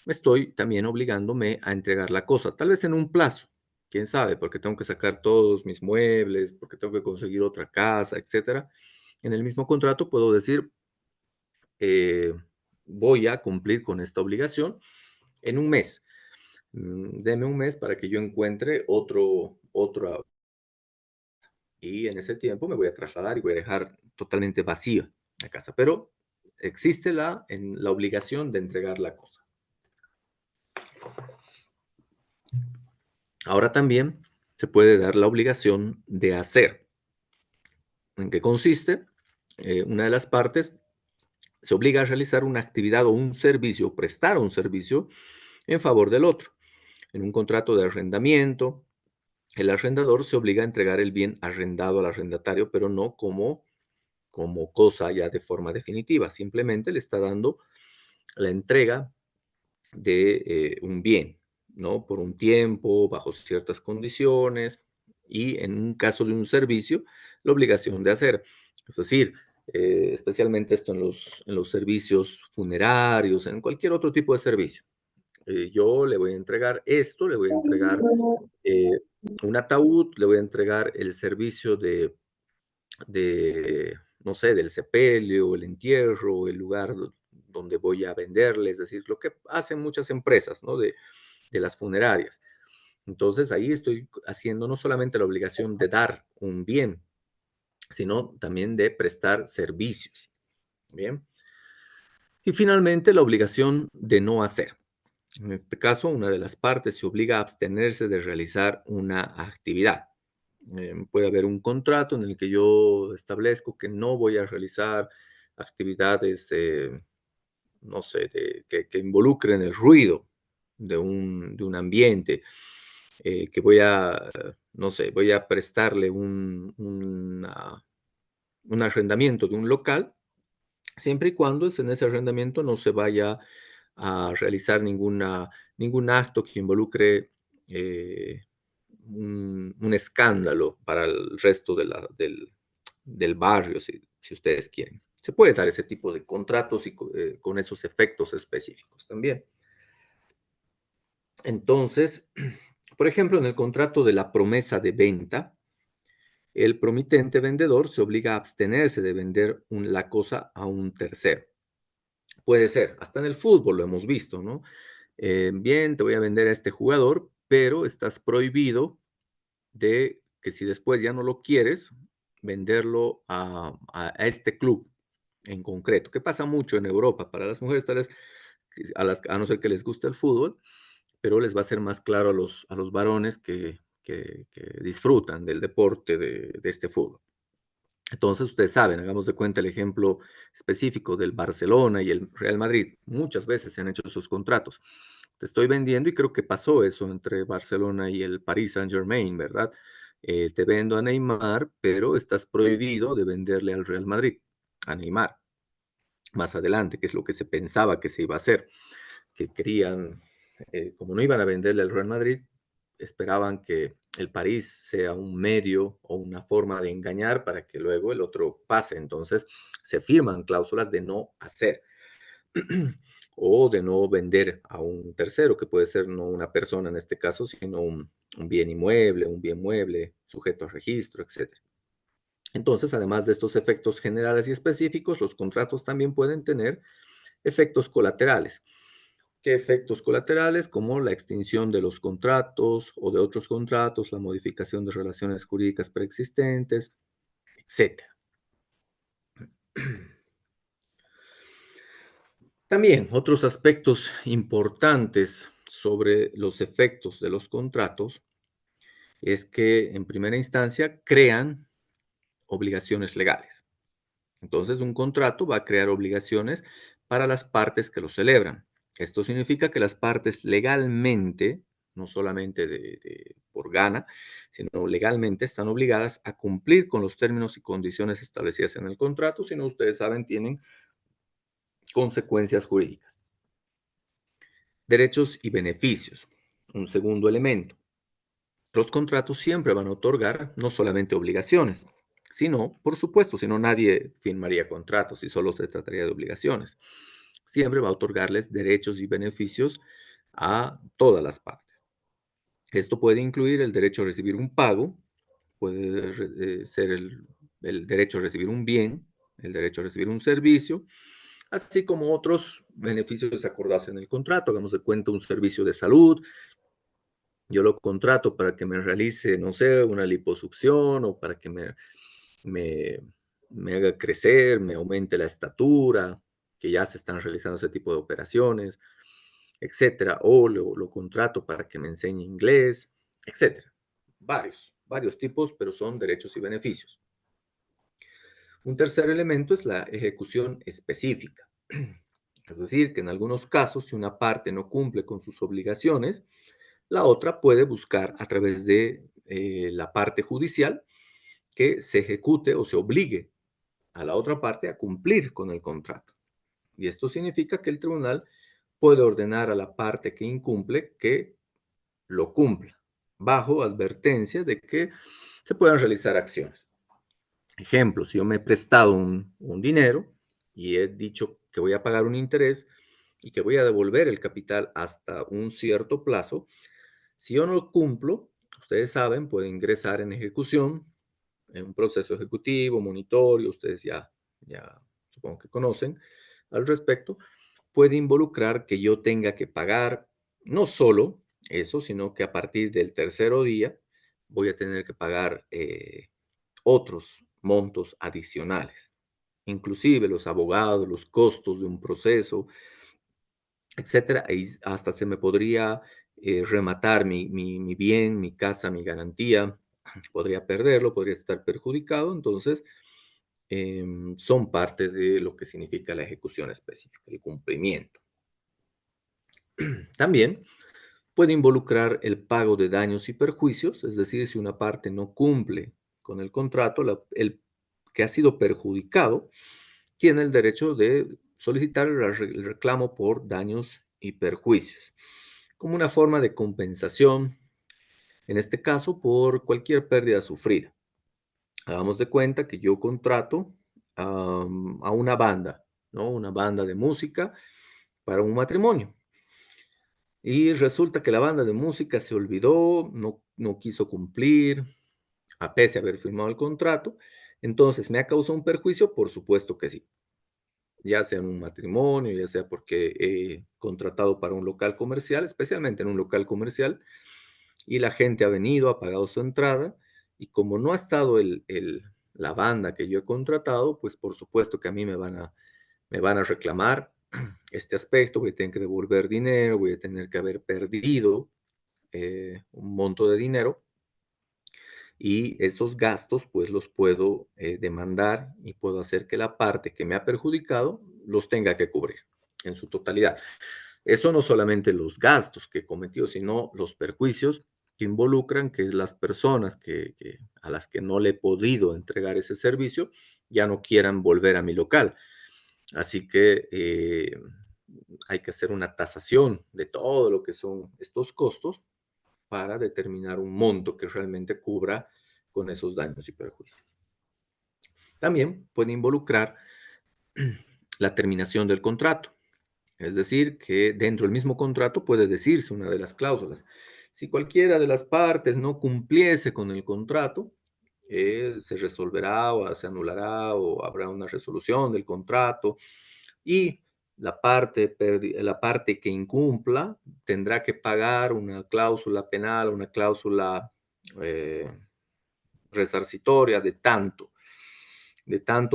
me estoy también obligándome a entregar la cosa, tal vez en un plazo, quién sabe, porque tengo que sacar todos mis muebles, porque tengo que conseguir otra casa, etcétera. En el mismo contrato puedo decir, eh, voy a cumplir con esta obligación en un mes. Deme un mes para que yo encuentre otro y en ese tiempo me voy a trasladar y voy a dejar totalmente vacía la casa, pero existe la obligación de entregar la cosa. Ahora también se puede dar la obligación de hacer. ¿En qué consiste? Una de las partes se obliga a realizar una actividad o un servicio, prestar un servicio en favor del otro. En un contrato de arrendamiento, el arrendador se obliga a entregar el bien arrendado al arrendatario, pero no como cosa ya de forma definitiva, simplemente le está dando la entrega de un bien, ¿no? Por un tiempo, bajo ciertas condiciones y en un caso de un servicio, la obligación de hacer. Es decir, especialmente esto en los servicios funerarios, en cualquier otro tipo de servicio. Yo le voy a entregar esto, le voy a entregar eh, un ataúd, le voy a entregar el servicio no sé, del sepelio, el entierro, el lugar donde voy a venderle, es decir, lo que hacen muchas empresas, ¿no? De las funerarias. Entonces ahí estoy haciendo no solamente la obligación de dar un bien, sino también de prestar servicios. Bien. Y finalmente la obligación de no hacer. En este caso, una de las partes se obliga a abstenerse de realizar una actividad. Puede haber un contrato en el que yo establezco que no voy a realizar actividades, no sé, que involucren el ruido de un ambiente, que voy a, no sé, voy a prestarle un arrendamiento de un local, siempre y cuando en ese arrendamiento no se vaya a realizar ningún acto que involucre eh, un escándalo para el resto del barrio, si ustedes quieren. Se puede dar ese tipo de contratos y con esos efectos específicos también. Entonces, por ejemplo, en el contrato de la promesa de venta, el promitente vendedor se obliga a abstenerse de vender la cosa a un tercero. Puede ser, hasta en el fútbol lo hemos visto, ¿no? Bien, te voy a vender a este jugador, pero estás prohibido de que si después ya no lo quieres, venderlo a este club en concreto, que pasa mucho en Europa. Para las mujeres, tal vez, a no ser que les guste el fútbol, pero les va a ser más claro a los varones que disfrutan del deporte de este fútbol. Entonces, ustedes saben, hagamos de cuenta el ejemplo específico del Barcelona y el Real Madrid. Muchas veces se han hecho esos contratos. Te estoy vendiendo y creo que pasó eso entre Barcelona y el Paris Saint-Germain, ¿verdad? Te vendo a Neymar, pero estás prohibido de venderle al Real Madrid, a Neymar, más adelante, que es lo que se pensaba que se iba a hacer, que querían, como no iban a venderle al Real Madrid, esperaban que el París sea un medio o una forma de engañar para que luego el otro pase. Entonces se firman cláusulas de no hacer o de no vender a un tercero, que puede ser no una persona en este caso, sino un bien inmueble, un bien mueble sujeto a registro, etc. Entonces, además de estos efectos generales y específicos, los contratos también pueden tener efectos colaterales. ¿Qué efectos colaterales? Como la extinción de los contratos o de otros contratos, la modificación de relaciones jurídicas preexistentes, etc. También otros aspectos importantes sobre los efectos de los contratos es que en primera instancia crean obligaciones legales. Entonces, un contrato va a crear obligaciones para las partes que lo celebran. Esto significa que las partes legalmente, no solamente por gana, sino legalmente están obligadas a cumplir con los términos y condiciones establecidas en el contrato, si no, ustedes saben, tienen consecuencias jurídicas. Derechos y beneficios. Un segundo elemento. Los contratos siempre van a otorgar no solamente obligaciones, sino, por supuesto, si no nadie firmaría contratos y solo se trataría de obligaciones. Siempre va a otorgarles derechos y beneficios a todas las partes. Esto puede incluir el derecho a recibir un pago, puede ser el derecho a recibir un bien, el derecho a recibir un servicio, así como otros beneficios acordados en el contrato. Hagamos de cuenta un servicio de salud. Yo lo contrato para que me realice, no sé, una liposucción o para que me, me haga crecer, me aumente la estatura, que ya se están realizando ese tipo de operaciones, etcétera. O lo contrato para que me enseñe inglés, etcétera. Varios tipos, pero son derechos y beneficios. Un tercer elemento es la ejecución específica. Es decir, que en algunos casos, si una parte no cumple con sus obligaciones, la otra puede buscar a través de la parte judicial que se ejecute o se obligue a la otra parte a cumplir con el contrato. Y esto significa que el tribunal puede ordenar a la parte que incumple que lo cumpla, bajo advertencia de que se puedan realizar acciones. Ejemplo, si yo me he prestado un dinero y he dicho que voy a pagar un interés y que voy a devolver el capital hasta un cierto plazo, si yo no cumplo, ustedes saben, puede ingresar en ejecución, en un proceso ejecutivo, monitorio, ustedes ya supongo que conocen al respecto, puede involucrar que yo tenga que pagar no solo eso, sino que a partir del tercero día voy a tener que pagar otros montos adicionales, inclusive los abogados, los costos de un proceso, etcétera. Y hasta se me podría rematar mi bien, mi casa, mi garantía, podría perderlo, podría estar perjudicado. Entonces, son parte de lo que significa la ejecución específica, el cumplimiento. También puede involucrar el pago de daños y perjuicios, es decir, si una parte no cumple con el contrato, el que ha sido perjudicado tiene el derecho de solicitar el reclamo por daños y perjuicios, como una forma de compensación, en este caso, por cualquier pérdida sufrida. Hagamos de cuenta que yo contrato a una banda, ¿no? Una banda de música para un matrimonio. Y resulta que la banda de música se olvidó, no quiso cumplir, a pesar de haber firmado el contrato. Entonces, ¿me ha causado un perjuicio? Por supuesto que sí. Ya sea en un matrimonio, ya sea porque he contratado para un local comercial, especialmente en un local comercial, y la gente ha venido, ha pagado su entrada, y como no ha estado la banda que yo he contratado, pues por supuesto que a mí me van a reclamar este aspecto, voy a tener que devolver dinero, voy a tener que haber perdido un monto de dinero, y esos gastos pues los puedo demandar y puedo hacer que la parte que me ha perjudicado los tenga que cubrir en su totalidad. Eso no solamente los gastos que he cometido, sino los perjuicios que involucran que las personas a las que no le he podido entregar ese servicio ya no quieran volver a mi local. Así que hay que hacer una tasación de todo lo que son estos costos para determinar un monto que realmente cubra con esos daños y perjuicios. También puede involucrar la terminación del contrato. Es decir, que dentro del mismo contrato puede decirse una de las cláusulas. Si cualquiera de las partes no cumpliese con el contrato, se resolverá o se anulará o habrá una resolución del contrato, y la parte que incumpla tendrá que pagar una cláusula penal, una cláusula eh, resarcitoria de tanto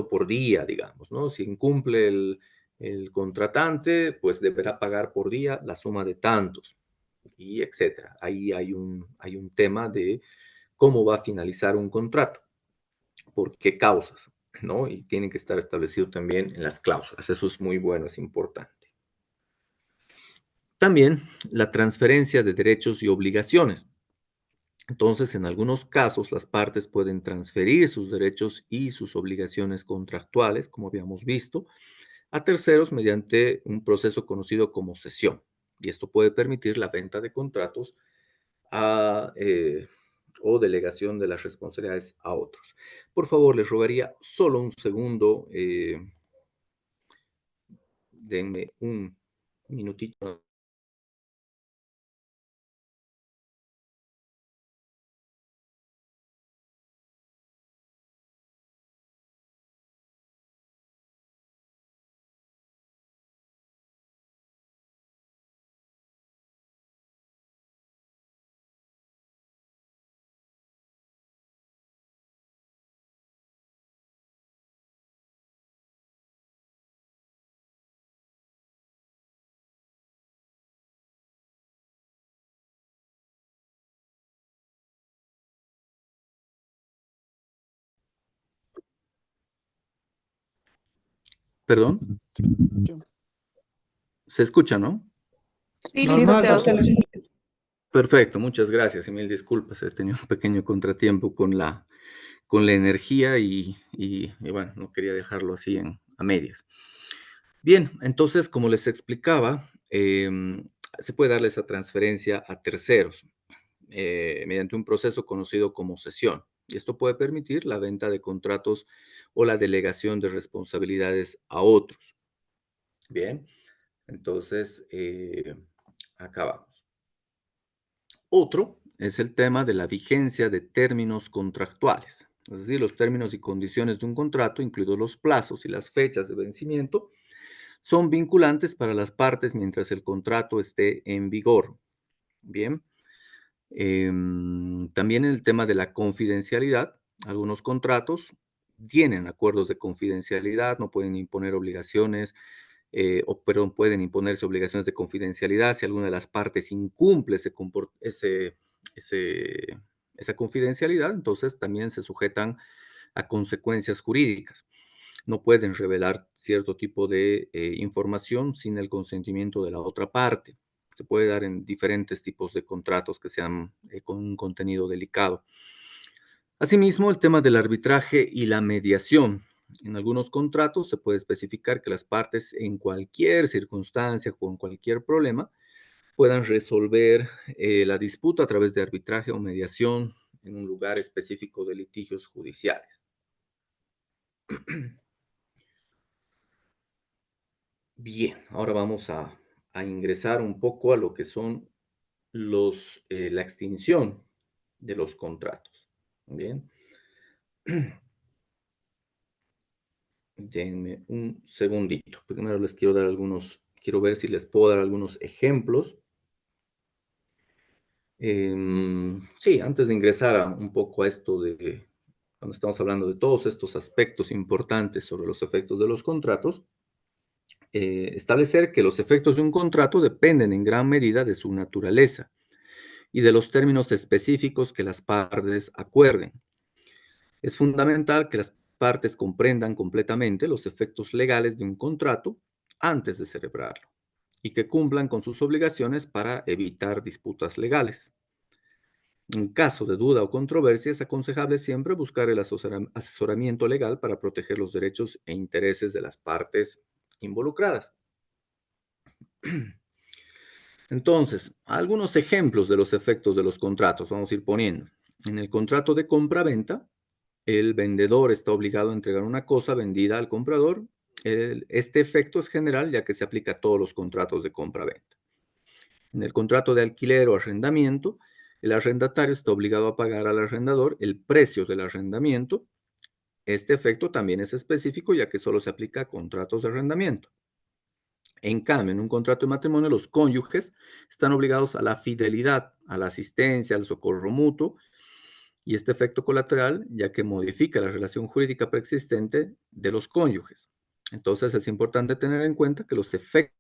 por día, digamos, ¿no? Si incumple el contratante, pues deberá pagar por día la suma de tantos, y etcétera. Ahí hay un tema de cómo va a finalizar un contrato, por qué causas, ¿no? Y tiene que estar establecido también en las cláusulas. Eso es muy bueno, es importante. También la transferencia de derechos y obligaciones. Entonces, en algunos casos, las partes pueden transferir sus derechos y sus obligaciones contractuales, como habíamos visto, a terceros mediante un proceso conocido como cesión. Y esto puede permitir la venta de contratos a, o delegación de las responsabilidades a otros. Por favor, les rogaría solo un segundo. Denme un minutito. Perdón. ¿Se escucha, no? Sí, Sí, listo, se doctor. oye. Perfecto, muchas gracias y mil disculpas. He tenido un pequeño contratiempo con la energía y bueno, no quería dejarlo así a medias. Bien, entonces, como les explicaba, se puede darle esa transferencia a terceros mediante un proceso conocido como cesión. Y esto puede permitir la venta de contratos o la delegación de responsabilidades a otros. Bien, entonces, acabamos. Otro es el tema de la vigencia de términos contractuales, es decir, los términos y condiciones de un contrato, incluidos los plazos y las fechas de vencimiento, son vinculantes para las partes mientras el contrato esté en vigor. Bien. También en el tema de la confidencialidad, algunos contratos tienen acuerdos de confidencialidad, no pueden imponer obligaciones, perdón, pueden imponerse obligaciones de confidencialidad si alguna de las partes incumple esa confidencialidad, entonces también se sujetan a consecuencias jurídicas. No pueden revelar cierto tipo de información sin el consentimiento de la otra parte. Se puede dar en diferentes tipos de contratos que sean con un contenido delicado. Asimismo, el tema del arbitraje y la mediación. En algunos contratos se puede especificar que las partes en cualquier circunstancia, con cualquier problema, puedan resolver la disputa a través de arbitraje o mediación en un lugar específico de litigios judiciales. Bien, ahora vamos a ingresar un poco a lo que son la extinción de los contratos. Bien. Denme un segundito. Primero les quiero dar quiero ver si les puedo dar algunos ejemplos. Sí, antes de ingresar un poco a esto de, cuando estamos hablando de todos estos aspectos importantes sobre los efectos de los contratos, establecer que los efectos de un contrato dependen en gran medida de su naturaleza y de los términos específicos que las partes acuerden. Es fundamental que las partes comprendan completamente los efectos legales de un contrato antes de celebrarlo y que cumplan con sus obligaciones para evitar disputas legales. En caso de duda o controversia, es aconsejable siempre buscar el asesoramiento legal para proteger los derechos e intereses de las partes involucradas. Entonces, algunos ejemplos de los efectos de los contratos vamos a ir poniendo. En el contrato de compra-venta, el vendedor está obligado a entregar una cosa vendida al comprador. Este efecto es general ya que se aplica a todos los contratos de compra-venta. En el contrato de alquiler o arrendamiento, el arrendatario está obligado a pagar al arrendador el precio del arrendamiento. Este efecto también es específico ya que solo se aplica a contratos de arrendamiento. En cambio, en un contrato de matrimonio, los cónyuges están obligados a la fidelidad, a la asistencia, al socorro mutuo, y este efecto colateral, ya que modifica la relación jurídica preexistente de los cónyuges. Entonces, es importante tener en cuenta que los efectos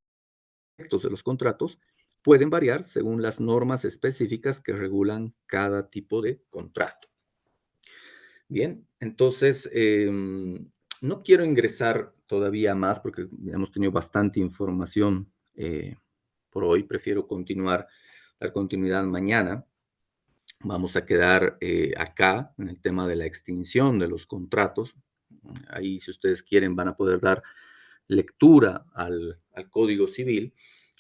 de los contratos pueden variar según las normas específicas que regulan cada tipo de contrato. Bien, entonces, no quiero ingresar todavía más porque hemos tenido bastante información por hoy. Prefiero dar continuidad mañana. Vamos a quedar acá en el tema de la extinción de los contratos. Ahí, si ustedes quieren, van a poder dar lectura al Código Civil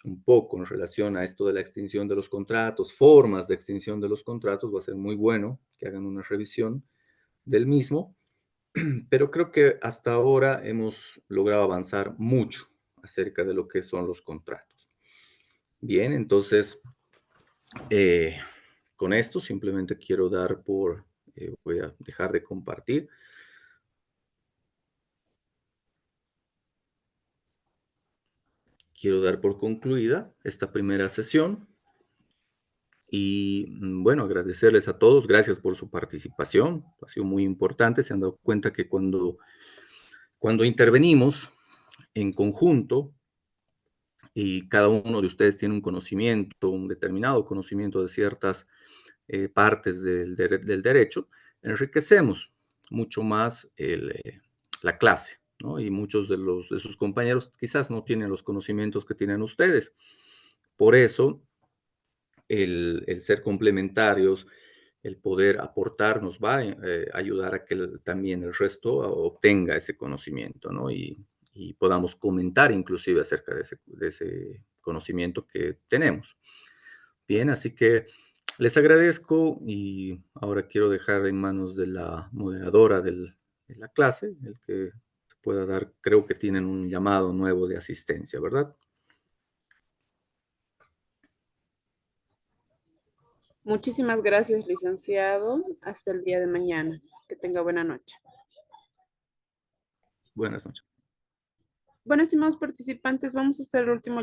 un poco en relación a esto de la extinción de los contratos, formas de extinción de los contratos. Va a ser muy bueno que hagan una revisión del mismo, pero creo que hasta ahora hemos logrado avanzar mucho acerca de lo que son los contratos. Bien, entonces, con esto simplemente quiero voy a dejar de compartir. Quiero dar por concluida esta primera sesión y, bueno, agradecerles a todos. Gracias por su participación. Ha sido muy importante. Se han dado cuenta que cuando intervenimos en conjunto y cada uno de ustedes tiene un conocimiento, un determinado conocimiento de ciertas partes del derecho, enriquecemos mucho más la clase, ¿no? Y muchos de sus compañeros quizás no tienen los conocimientos que tienen ustedes. Por eso, el ser complementarios, el poder aportar nos va a ayudar a que también el resto obtenga ese conocimiento, ¿no? Y podamos comentar inclusive acerca de ese conocimiento que tenemos. Bien, así que les agradezco y ahora quiero dejar en manos de la moderadora de la clase, el que pueda dar, creo que tienen un llamado nuevo de asistencia, ¿verdad? Muchísimas gracias, licenciado. Hasta el día de mañana. Que tenga buena noche. Buenas noches. Bueno, estimados participantes, vamos a hacer el último